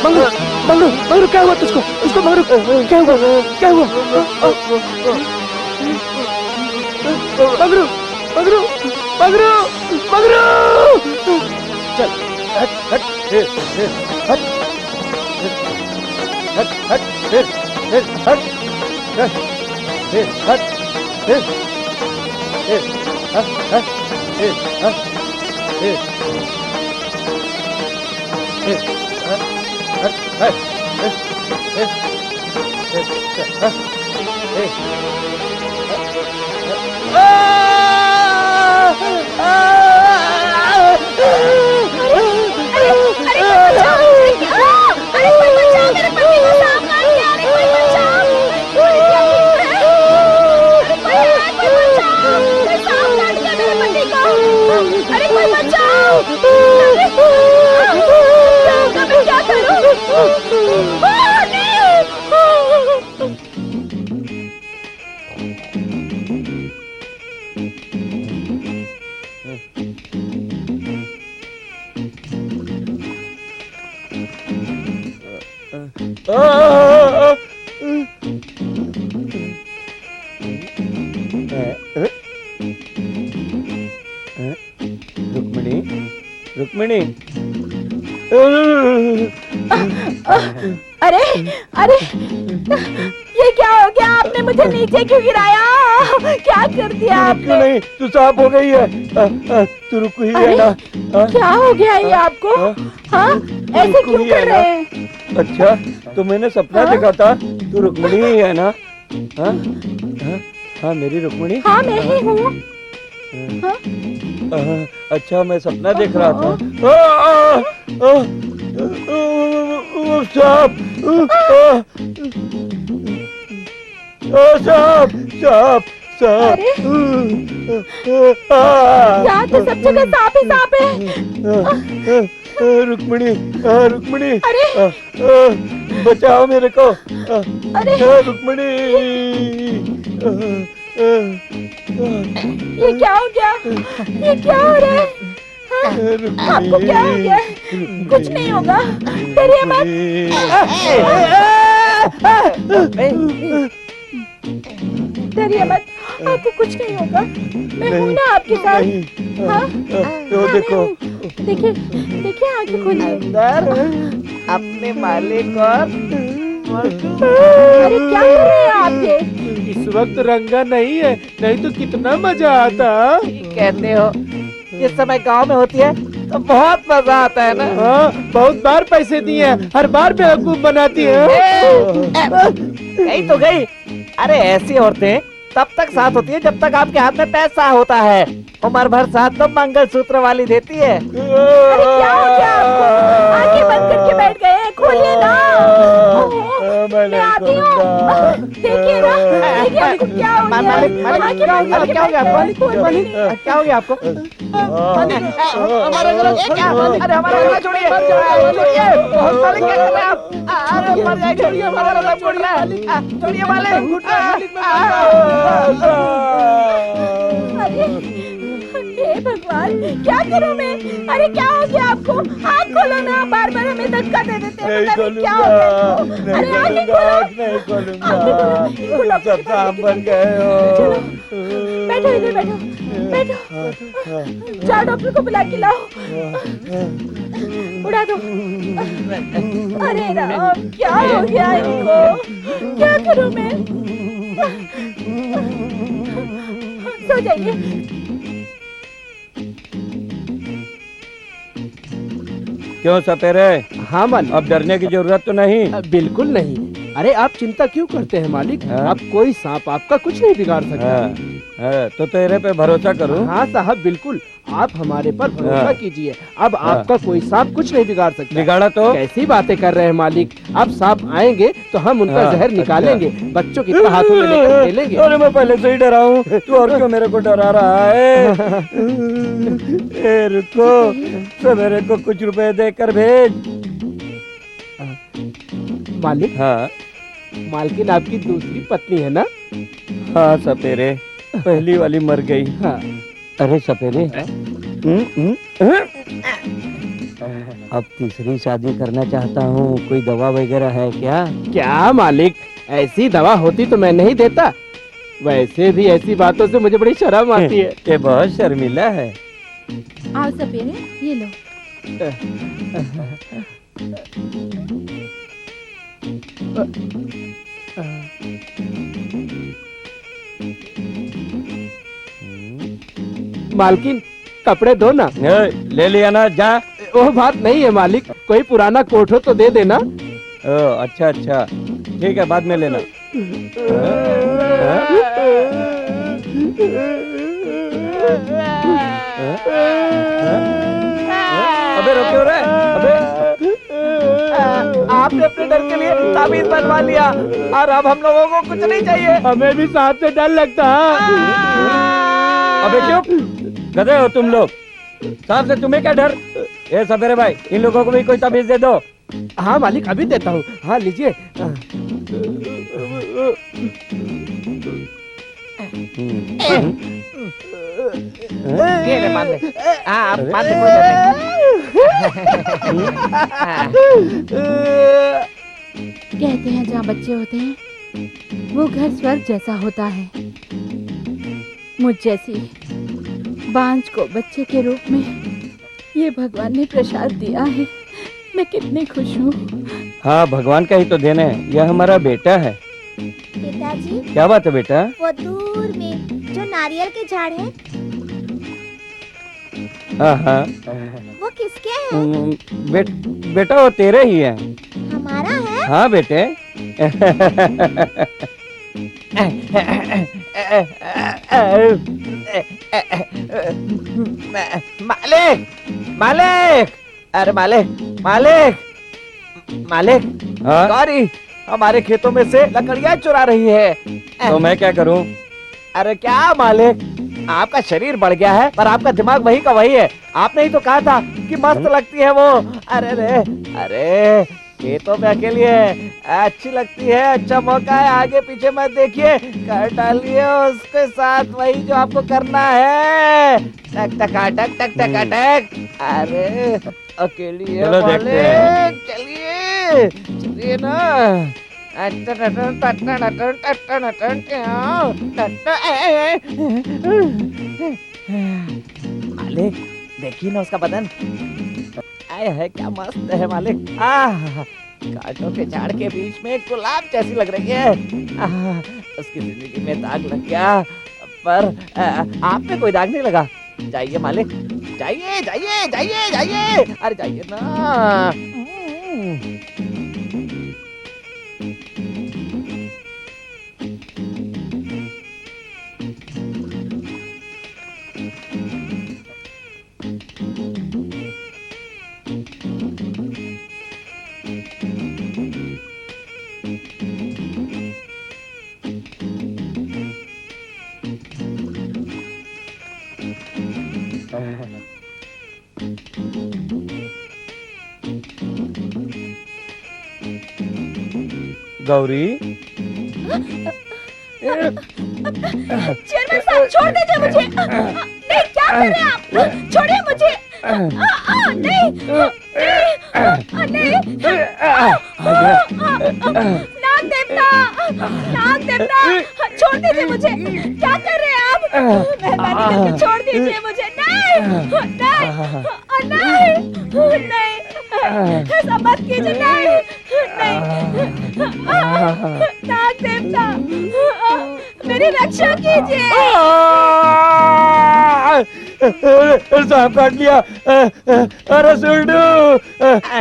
मंगरू मंगरू मंगरू क्या हुआ तुझको तुझको मंगरू क्या हुआ क्या हुआ मंगरू मंगरू मंगरू मंगरू चल हट हट हट हट हट हट हट हट अरे कोई बचाओ! मैं क्या करूं? रुक्मिणी रुक्मिणी अरे अरे ये क्या हो गया? आपने मुझे नीचे क्यों गिराया? क्या कर दिया आपने? नहीं तू साफ हो गई है तू रुक ही है ना क्या हो गया ये आपको? हाँ ऐसे क्यों कर रहे हैं? अच्छा तो मैंने सपना देखा था तू रुक्मिणी ही है ना हाँ हाँ मेरी रुक्मिणी हाँ मैं ही हूँ। अच्छा मैं सपना देख रहा था सांप सांप सांप सांप यहाँ तो सब जगह सांप ही सांप है। रुक्मिणी रुक्मिणी अरे बचाओ मेरे को अरे रुक्मिणी ये क्या हो गया? ये क्या हो रहा है? हाँ? आपको क्या हो गया? कुछ नहीं होगा, डरिए मत। डरिए मत, आपको कुछ नहीं होगा। मैं हूँ ना आपके साथ। हाँ? तो देखो देखिए देखिए आंखें खोलिए। अपने मालिक और अरे क्या कर रहे हैं आप ये? इस वक्त रंगा नहीं है, नहीं तो कितना मजा आता। कहते हो ये समय गांव में होती है तो बहुत मजा आता है ना। हाँ बहुत बार पैसे दिए हैं, हर बार बेवकूफ बनाती है। गई तो गई। अरे ऐसी औरतें तब तक साथ होती है जब तक आपके हाथ में पैसा होता है। उम्र भर साथ तो मंगलसूत्र वाली देती है। अरे क्या हो गया आपको? आंखें बंद करके बैठ गए हैं, खोलिए ना। मैं आती हूँ। देखिए ना, देखिए आपको क्या हो गया? आंखें बंद करके क्या हो गया आपको? खोलिए नहीं। क्या हो गया आपको? हमारा गला क्या? अरे हमारा गला छोड़िए, छोड़िए। बहुत सारे क्या कर रहे हैं आप? अरे मर जाएंगे। छोड़िए हमारा गला छोड़िए, छोड़िए मालिक। हे भगवान क्या करूं मैं? अरे क्या हो गया आपको? आँख खोलो ना, बार बार हमें धक्का दे देते हैं। पता नहीं क्या हो गया आपको? अरे आँखें खोलो। नहीं खोलूंगा आँखें खोलो। सब सांप बन गए हो। बैठो इधर बैठो बैठो। जाओ डॉक्टर को बुला के लाओ। उड़ा दो। अरे राम क्या हो गया इनको? क्या करूं मैं? सो जाइए। क्यों सपेरे? हाँ मालिक। अब डरने की जरूरत तो नहीं। बिल्कुल नहीं। अरे आप चिंता क्यों करते हैं मालिक? हाँ? अब कोई सांप आपका कुछ नहीं बिगाड़ सकता। तो तेरे पे भरोसा करूं? हाँ साहब बिल्कुल, आप हमारे पर भरोसा हाँ। कीजिए। अब आपका कोई सांप कुछ नहीं बिगाड़ सकता। बिगाड़ा तो? कैसी बातें कर रहे हैं मालिक? अब सांप आएंगे तो हम उनका हाँ, जहर निकालेंगे, बच्चों की तरह हाथों में लेकर खेलेंगे। अरे मैं पहले से ही डरा हूँ, तू और क्यों मेरे को डरा रहा है? ए रुको, सवेरे को कुछ रुपए देकर भेज। मालिक हाँ मालकिन आपकी दूसरी पत्नी है ना? हाँ सपेरे, पहली वाली मर गई। हाँ। अरे सपेरे अब तीसरी शादी करना चाहता हूँ, कोई दवा वगैरह है क्या? क्या मालिक, ऐसी दवा होती तो मैं नहीं देता। वैसे भी ऐसी बातों से मुझे बड़ी शर्म आती है। ये बहुत शर्मिला है। आओ सपेरे, ये लो। मालकिन, कपड़े दो ना। ले लिया ना, जा। वो बात नहीं है मालिक, कोई पुराना कोट हो तो दे देना। अच्छा अच्छा, ठीक है, बाद में लेना। अबे रुक क्यों रहे? अबे आपने अपने डर के लिए ताबीज बनवा लिया और अब हम लोगों को कुछ नहीं चाहिए। हमें भी सांप से डर लगता है। अबे चुप, गधे हो तुम लोग। सांप से तुम्हें क्या डर? ये सवेरे भाई, इन लोगों को भी कोई ताबीज दे दो। हाँ मालिक, अभी देता हूँ। हाँ लीजिए। ये ले बांध दे। आप बांध दे कहते हैं जहाँ बच्चे होते हैं वो घर स्वर्ग जैसा होता है। मुझ जैसी बांझ को बच्चे के रूप में ये भगवान ने प्रसाद दिया है। मैं कितनी खुश हूँ। हाँ, भगवान का ही तो देना है। यह हमारा बेटा है। पिताजी, क्या बात है बेटा? वो दूर में जो नारियल के झाड़ है हाँ हाँ, वो किसके हैं? बेटा वो तेरे ही है। हमारा है? हाँ बेटे। मालिक, मालिक, अरे मालिक, मालिक, मालिक, हाँ? गौरी हमारे खेतों में से लकड़ियाँ चुरा रही है। तो मैं क्या करूं? अरे क्या मालिक, आपका शरीर बढ़ गया है पर आपका दिमाग वही का वही है। आपने ही तो कहा था कि मस्त लगती है वो। अरे रे, अरे खेतों में अकेली है, अच्छी लगती है, अच्छा मौका है, आगे पीछे मत देखिए, कर डालिए उसके साथ वही जो आपको करना है। टक टक टक टक टक टक। अरे अकेली है चलो देखते हैं। मालिक, चलिए चलिए ना। मालिक देखिए ना उसका बदन, आए है क्या मस्त है मालिक। कांटों के झाड़ के बीच में एक गुलाब जैसी लग रही है। उसकी जिंदगी में दाग लग गया पर आप पे कोई दाग नहीं लगा। जाइए मालिक, जाइए जाइए जाइए जाइए, अरे जाइए ना। गौरी, चेयरमैन साहब, छोड़ दीजिए मुझे। नहीं, क्या कर रहे हैं आप? छोड़िए मुझे। नहीं, नहीं, नाग देवता, नाग देवता, छोड़ दीजिए मुझे। क्या कर रहे हैं आप? मेहरबानी करके छोड़ दीजिए मुझे। नहीं, नहीं, नहीं, नहीं, ऐसा मत कीजिए। नहीं, नहीं, नाग देवता, मेरी रक्षा कीजिए। सांप काट लिया। अरे सुल्डू,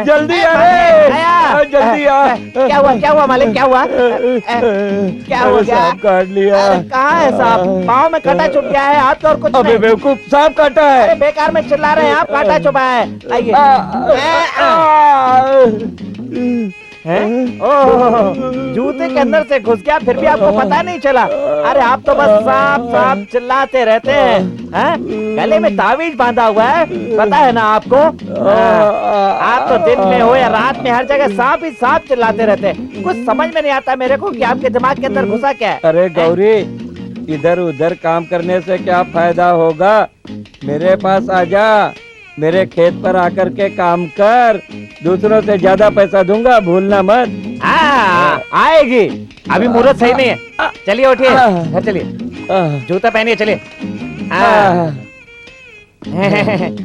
जल्दी आ रे, जल्दी आ। क्या हुआ, क्या हुआ मालिक, क्या हुआ? क्या हो गया? सांप काट लिया। कहाँ है सांप? पाँव में कांटा चुभ गया है, हाथ और कुछ अबे नहीं। बेवकूफ, सांप काटा है। अरे बेकार में चिल्ला रहे हैं आप, कांटा चुभा है। आइए। हैं? ओह, जूते के अंदर से घुस गया फिर भी आपको पता नहीं चला। अरे आप तो बस सांप सांप चिल्लाते रहते हैं। गले में तावीज बांधा हुआ है, पता है ना आपको? आप तो दिन में हो या रात में हर जगह सांप ही सांप चिल्लाते रहते हैं। कुछ समझ में नहीं आता मेरे को कि आपके दिमाग के अंदर घुसा क्या है। अरे गौरी, इधर उधर काम करने से क्या फायदा होगा? मेरे पास आजा, मेरे खेत पर आकर के काम कर, दूसरों से ज्यादा पैसा दूंगा, भूलना मत। आएगी, अभी मुहूर्त सही नहीं है। चलिए उठिए, घर चलिए, जूता पहनिए, चलिए।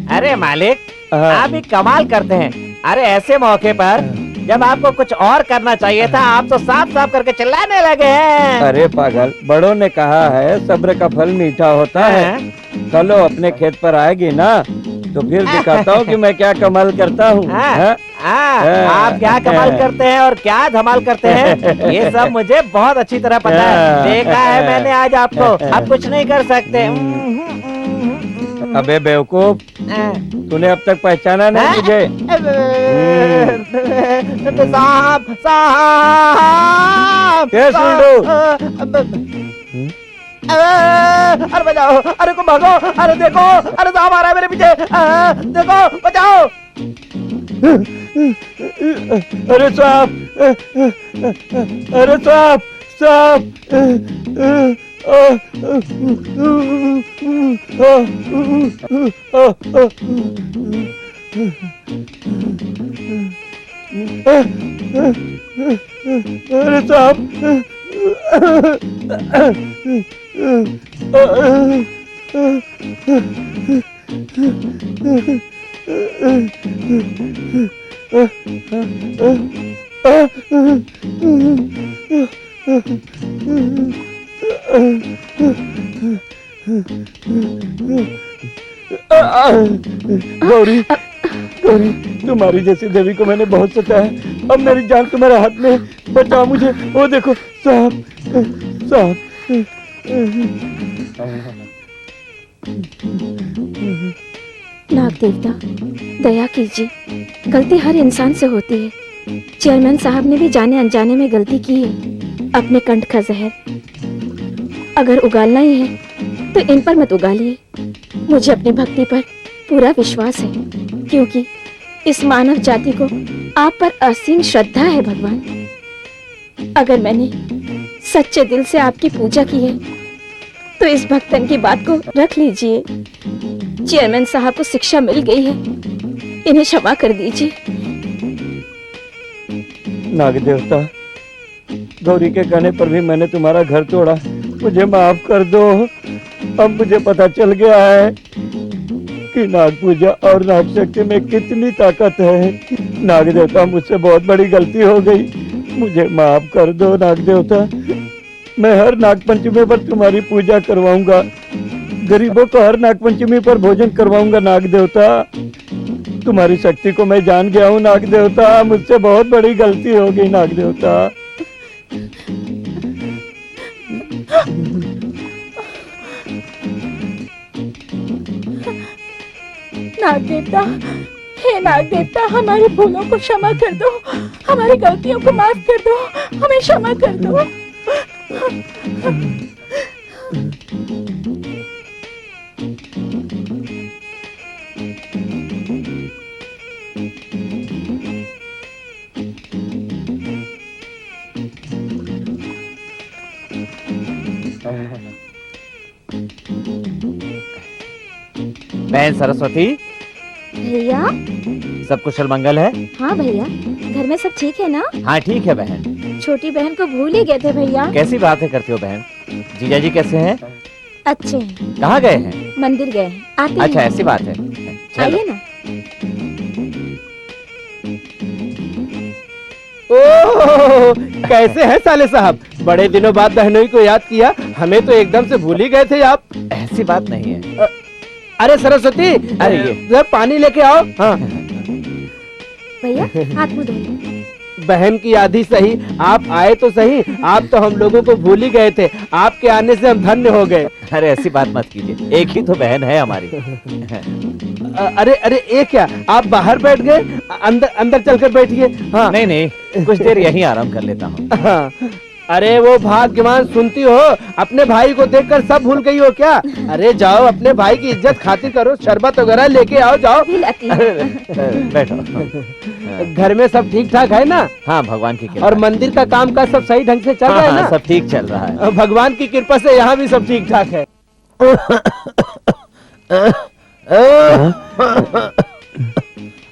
अरे मालिक, आप भी कमाल करते हैं। अरे ऐसे मौके पर जब आपको कुछ और करना चाहिए था, आप तो साफ साफ करके चिल्लाने लगे हैं। अरे पागल, बड़ों ने कहा है सब्र का फल मीठा होता है। चलो अपने खेत पर आएगी ना, तो फिर दिखाता हूँ कि मैं क्या कमाल करता हूँ। आप क्या कमाल करते हैं और क्या धमाल करते हैं, ये सब मुझे बहुत अच्छी तरह पता है। देखा है मैंने आज आपको। आप कुछ नहीं कर सकते। अबे बेवकूफ, तूने अब तक पहचाना नहीं मुझे? साहब साहब, ये सुंडू। अरे बचाओ, अरे को भागो, अरे देखो, अरे साहब आ रहा है मेरे पीछे, देखो बचाओ। अरे साहब, अरे साहब, साहब। अरे साहब, गौरी, गौरी, तुम्हारी जैसी देवी को मैंने बहुत सताया। अब मेरी जान तुम्हारे हाथ में, बचाओ मुझे। वो देखो साहब, साहब। नाग देवता, दया कीजिए, गलती हर इंसान से होती है। चेयरमैन साहब ने भी जाने अनजाने में गलती की है। अपने कंठ का जहर अगर उगालना ही है तो इन पर मत उगालिए। मुझे अपनी भक्ति पर पूरा विश्वास है, क्योंकि इस मानव जाति को आप पर असीम श्रद्धा है भगवान। अगर मैंने सच्चे दिल से आपकी पूजा की है तो इस भक्तन की बात को रख लीजिए। चेयरमैन साहब को शिक्षा मिल गई है, इन्हें क्षमा कर दीजिए। नाग देवता, गौरी के कहने पर भी मैंने तुम्हारा घर तोड़ा, मुझे माफ कर दो। अब मुझे पता चल गया है कि नाग पूजा और नाग शक्ति में कितनी ताकत है। नाग देवता, मुझसे बहुत बड़ी गलती हो गई, मुझे माफ कर दो नाग देवता। मैं हर नाग पंचमी पर तुम्हारी पूजा करवाऊंगा, गरीबों को हर नाग पंचमी पर भोजन करवाऊंगा नाग देवता। तुम्हारी शक्ति को मैं जान गया हूँ नाग देवता, मुझसे बहुत बड़ी गलती हो गई नाग देवता। नाग देवता, हे नाग देवता, हमारी भूलों को क्षमा कर दो, हमारी गलतियों को माफ कर दो, हमें क्षमा कर दो। बहन सरस्वती, भैया। सब कुशल मंगल है? हाँ भैया, घर में सब ठीक है ना? हाँ ठीक है बहन। छोटी बहन को भूल ही गए थे भैया। कैसी बातें करती हो बहन? जीजा जी कैसे हैं? अच्छे हैं। कहाँ गए हैं? मंदिर गए हैं, आते हैं। अच्छा ऐसी बात है, आइए ना। ओह, कैसे हैं साले साहब? बड़े दिनों बाद बहनोई को याद किया, हमें तो एकदम से भूल ही गए थे आप। ऐसी बात नहीं है। अरे सरस्वती, अरे ये जरा पानी लेके आओ। हाँ, भैया हाथ मुंह धो लो। बहन की याद ही सही, आप आए तो सही, आप तो हम लोगों को भूल ही गए थे। आपके आने से हम धन्य हो गए। अरे ऐसी बात मत कीजिए, एक ही तो बहन है हमारी। अरे अरे ये क्या, आप बाहर बैठ गए? अंदर अंदर चलकर बैठिए। हाँ नहीं नहीं, कुछ देर यहीं आराम कर लेता हूँ। हाँ। अरे वो भाग्यवान, सुनती हो, अपने भाई को देखकर सब भूल गई हो क्या? अरे जाओ, अपने भाई की इज्जत खातिर करो, शरबत वगैरह लेके आओ, जाओ। बैठो। घर में सब ठीक ठाक है ना? हाँ भगवान की कृपा। और मंदिर का काम का सब सही ढंग से चल रहा है ना? सब ठीक चल रहा है। भगवान की कृपा से यहाँ भी सब ठीक ठाक है।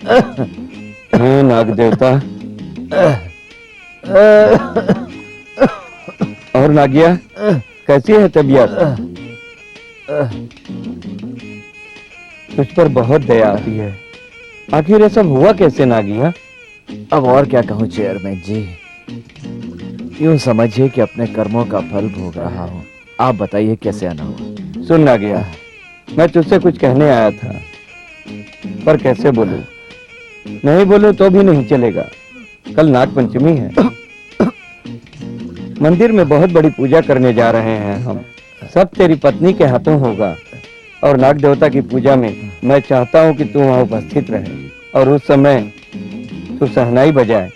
हे नाग देवता। और नागिया कैसी है तबीयत? तुझ पर बहुत दया आती है। आखिर ये सब हुआ कैसे नागिया? अब और क्या कहूँ चेयरमैन जी, यूं समझिए कि अपने कर्मों का फल भोग रहा हूँ। आप बताइए कैसे आना हुआ? सुन नागिया, मैं तुझसे कुछ कहने आया था, पर कैसे बोलूं? नहीं बोलूं तो भी नहीं चलेगा। कल नाग पंचमी है, मंदिर में बहुत बड़ी पूजा करने जा रहे हैं हम। सब तेरी पत्नी के हाथों होगा, और नाग देवता की पूजा में मैं चाहता हूं कि तू वहां उपस्थित रहे और उस समय तू शहनाई बजाए।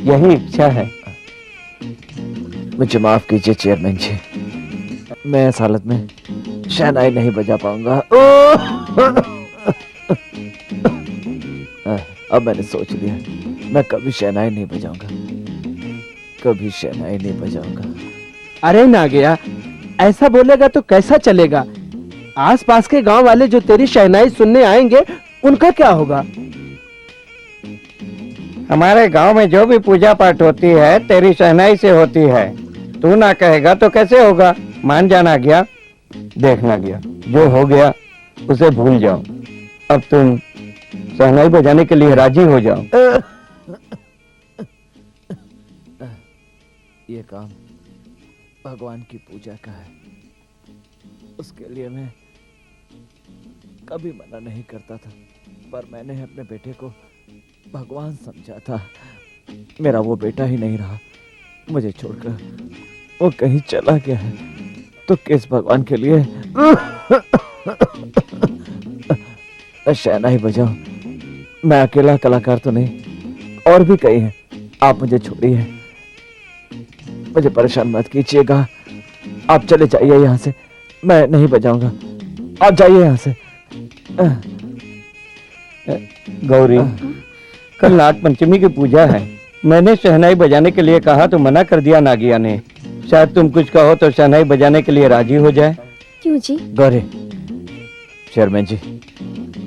यही इच्छा है। मुझे माफ कीजिए चेयरमैन जी, मैं इस हालत में शहनाई नहीं बजा पाऊंगा। अब मैंने सोच लिया, मैं कभी शहनाई नहीं बजाऊंगा, कभी शहनाई नहीं बजाऊंगा। अरे नागिया, ऐसा बोलेगा तो कैसा चलेगा? आसपास के गांव वाले जो तेरी शहनाई सुनने आएंगे, उनका क्या होगा? हमारे गांव में जो भी पूजा पाठ होती है तेरी शहनाई से होती है। तू ना कहेगा तो कैसे होगा? मान जाना गया। देखना गया, जो हो गया उसे भूल जाओ। अब तुम शहनाई बजाने के लिए राजी हो जाओ। ये काम भगवान की पूजा का है, उसके लिए मैं कभी मना नहीं करता था, पर मैंने अपने बेटे को भगवान समझा था। मेरा वो बेटा ही नहीं रहा, मुझे छोड़कर वो कहीं चला गया है, तो किस भगवान के लिए शहनाई बजाओ? मैं अकेला कलाकार तो नहीं, और भी कई हैं। आप मुझे छोड़िए, मुझे परेशान मत कीजिएगा। आप चले जाइए यहाँ से, मैं नहीं बजाऊंगा। आप जाइए यहाँ से। गौरी, कल नाग पंचमी की पूजा है। मैंने शहनाई बजाने के लिए कहा तो मना कर दिया नागिया ने। शायद तुम कुछ कहो तो शहनाई बजाने के लिए राजी हो जाए। क्यों जी? गौरी, चेयरमैन जी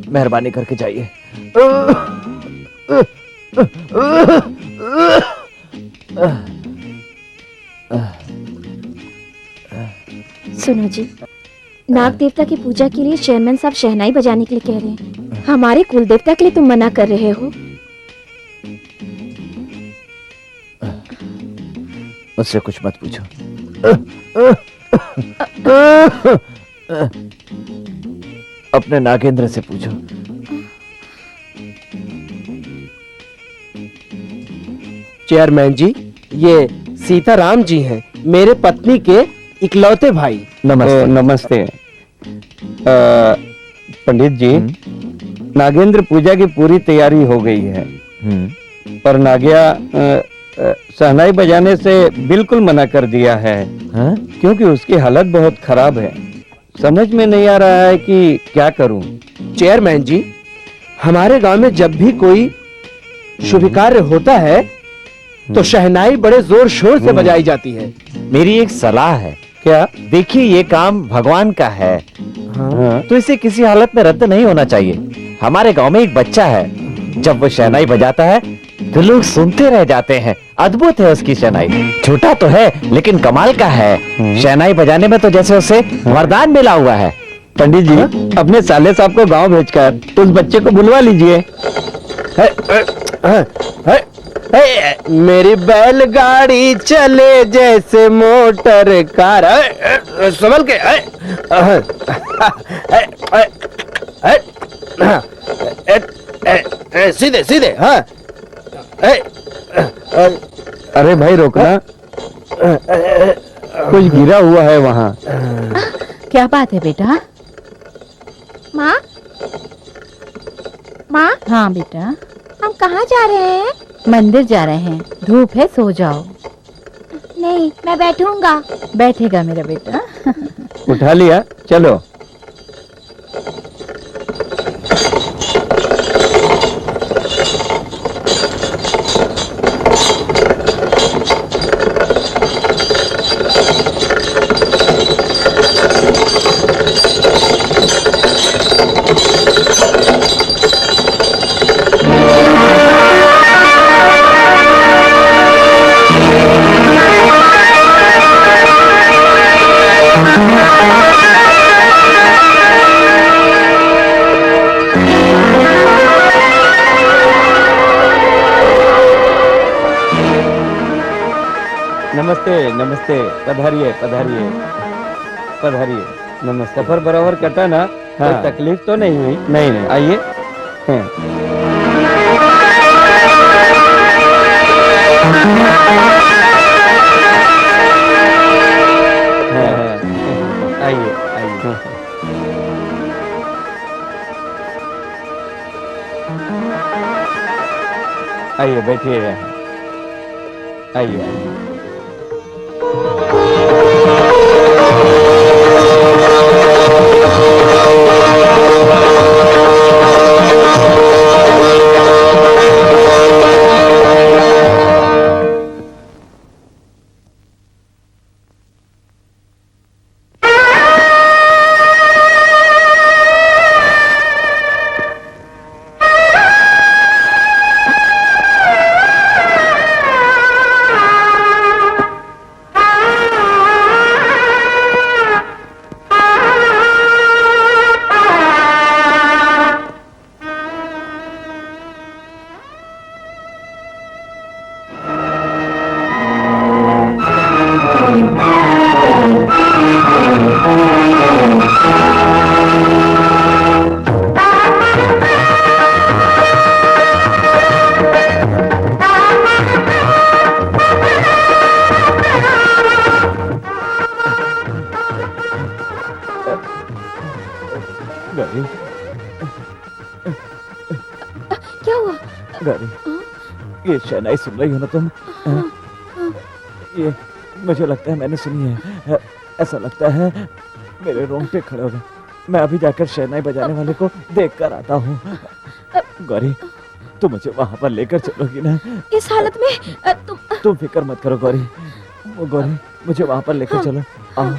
मेहरबानी करके जाइए। सुनो जी, नाग देवता की पूजा के लिए चेयरमैन साहब शहनाई बजाने के लिए कह रहे हैं। हमारे कुल देवता के लिए तुम मना कर रहे हो। मुझसे कुछ मत पूछो। अपने नागेंद्र से पूछो। चेयरमैन जी, ये सीताराम जी हैं, मेरे पत्नी के इकलौते भाई। नमस्ते। नमस्ते। पंडित जी, नागेंद्र पूजा की पूरी तैयारी हो गई है, पर नागिया शहनाई बजाने से बिल्कुल मना कर दिया है। हाँ? क्योंकि उसकी हालत बहुत खराब है। समझ में नहीं आ रहा है कि क्या करूं। चेयरमैन जी, हमारे गांव में जब भी कोई शुभ कार्य होता है तो शहनाई बड़े जोर शोर से बजाई जाती है। मेरी एक सलाह है। क्या? देखिए, ये काम भगवान का है, हाँ। तो इसे किसी हालत में रद्द नहीं होना चाहिए। हमारे गांव में एक बच्चा है, जब वो शहनाई बजाता है तो लोग सुनते रह जाते हैं। अद्भुत है उसकी शहनाई। छोटा तो है लेकिन कमाल का है। शहनाई बजाने में तो जैसे उसे वरदान मिला हुआ है। पंडित जी, अपने साले साहब को गांव भेजकर उस बच्चे को बुलवा लीजिए। मेरी बैलगाड़ी चले जैसे मोटर कार। संभल के। सीधे सीधे। हाँ। अरे भाई रोकना, कुछ गिरा हुआ है वहाँ। क्या बात है बेटा? माँ, माँ, हाँ बेटा, हम कहाँ जा रहे हैं? मंदिर जा रहे हैं। धूप है, सो जाओ। नहीं, मैं बैठूंगा। बैठेगा मेरा बेटा। उठा लिया, चलो। नमस्ते नमस्ते, पधारिए पधारिए पधारिए। नमस्ते। सफर बराबर कटा ना? हाँ। कोई तकलीफ तो नहीं हुई? नहीं नहीं। आइए। हाँ। आइए आइए। आइए बैठिए। आइए आइए। गौरी, क्या हुआ? गौरी, ये शहनाई सुन रही हो ना तुम? ये मुझे लगता है मैंने सुनी है। ऐसा लगता है मेरे रोंगटे खड़े हो गए। मैं अभी जाकर शहनाई बजाने वाले को देख कर आता हूँ। गौरी, तुम मुझे वहां पर लेकर चलोगी ना? इस हालत में तुम फिक्र मत करो गौरी। गौरी, मुझे वहां पर लेकर चलो। आओ।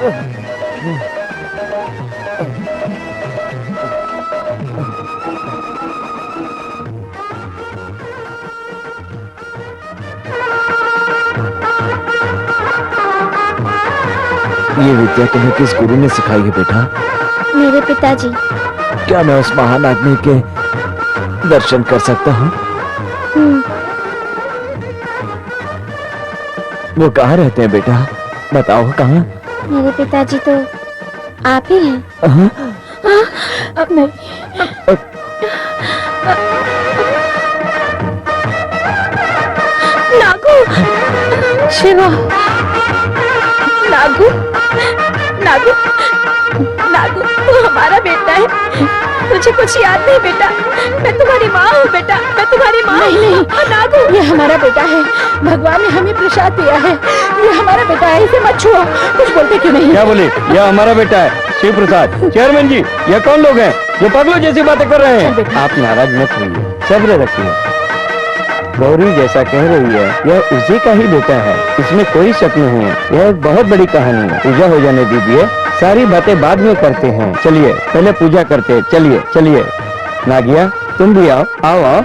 ये विद्या तुम्हें किस गुरु ने सिखाई है बेटा? मेरे पिताजी। क्या मैं उस महान आदमी के दर्शन कर सकता हूँ? वो कहाँ रहते हैं बेटा? बताओ कहाँ? मेरे पिताजी तो आप ही हैं। अब नहीं। नागू, शिवा, नागू, नागू, नागू, तू हमारा बेटा है। तुझे कुछ याद नहीं बेटा? मैं तुम्हारी माँ हूँ बेटा, मैं तुम्हारी माँ नहीं, हूँ। नहीं। नागू, ये हमारा बेटा है। भगवान ने हमें प्रसाद दिया है। ये हमारा बेटा है, इसे मत छुओ। कुछ बोलते क्यों नहीं? क्या बोले? यह हमारा बेटा है, शिव प्रसाद। चेयरमैन जी, यह कौन लोग हैं जो पागलों जैसी बातें कर रहे चल हैं? बेटा। आप नाराज मत होइए, सब्र रखिए। गौरी जैसा कह रही है, यह उसी का ही बेटा है, इसमें कोई शक नहीं है। यह एक बहुत बड़ी कहानी है। पूजा हो जाने दीजिए, सारी बातें बाद में करते हैं। चलिए पहले पूजा करते हैं। चलिए चलिए। नागिया तुम भी आओ, आओ आओ।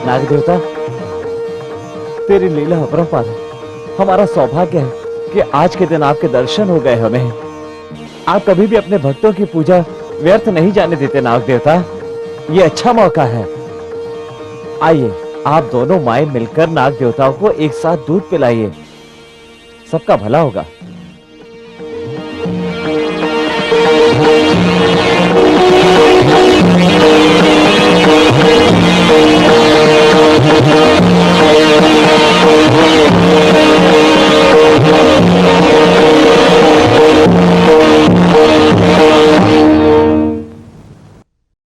नाग देवता, तेरी लीला अपरंपार है। हमारा सौभाग्य है कि आज के दिन आपके दर्शन हो गए हमें। आप कभी भी अपने भक्तों की पूजा व्यर्थ नहीं जाने देते नाग देवता। ये अच्छा मौका है। आइए आप दोनों माएं मिलकर नाग देवताओं को एक साथ दूध पिलाइए, सबका भला होगा।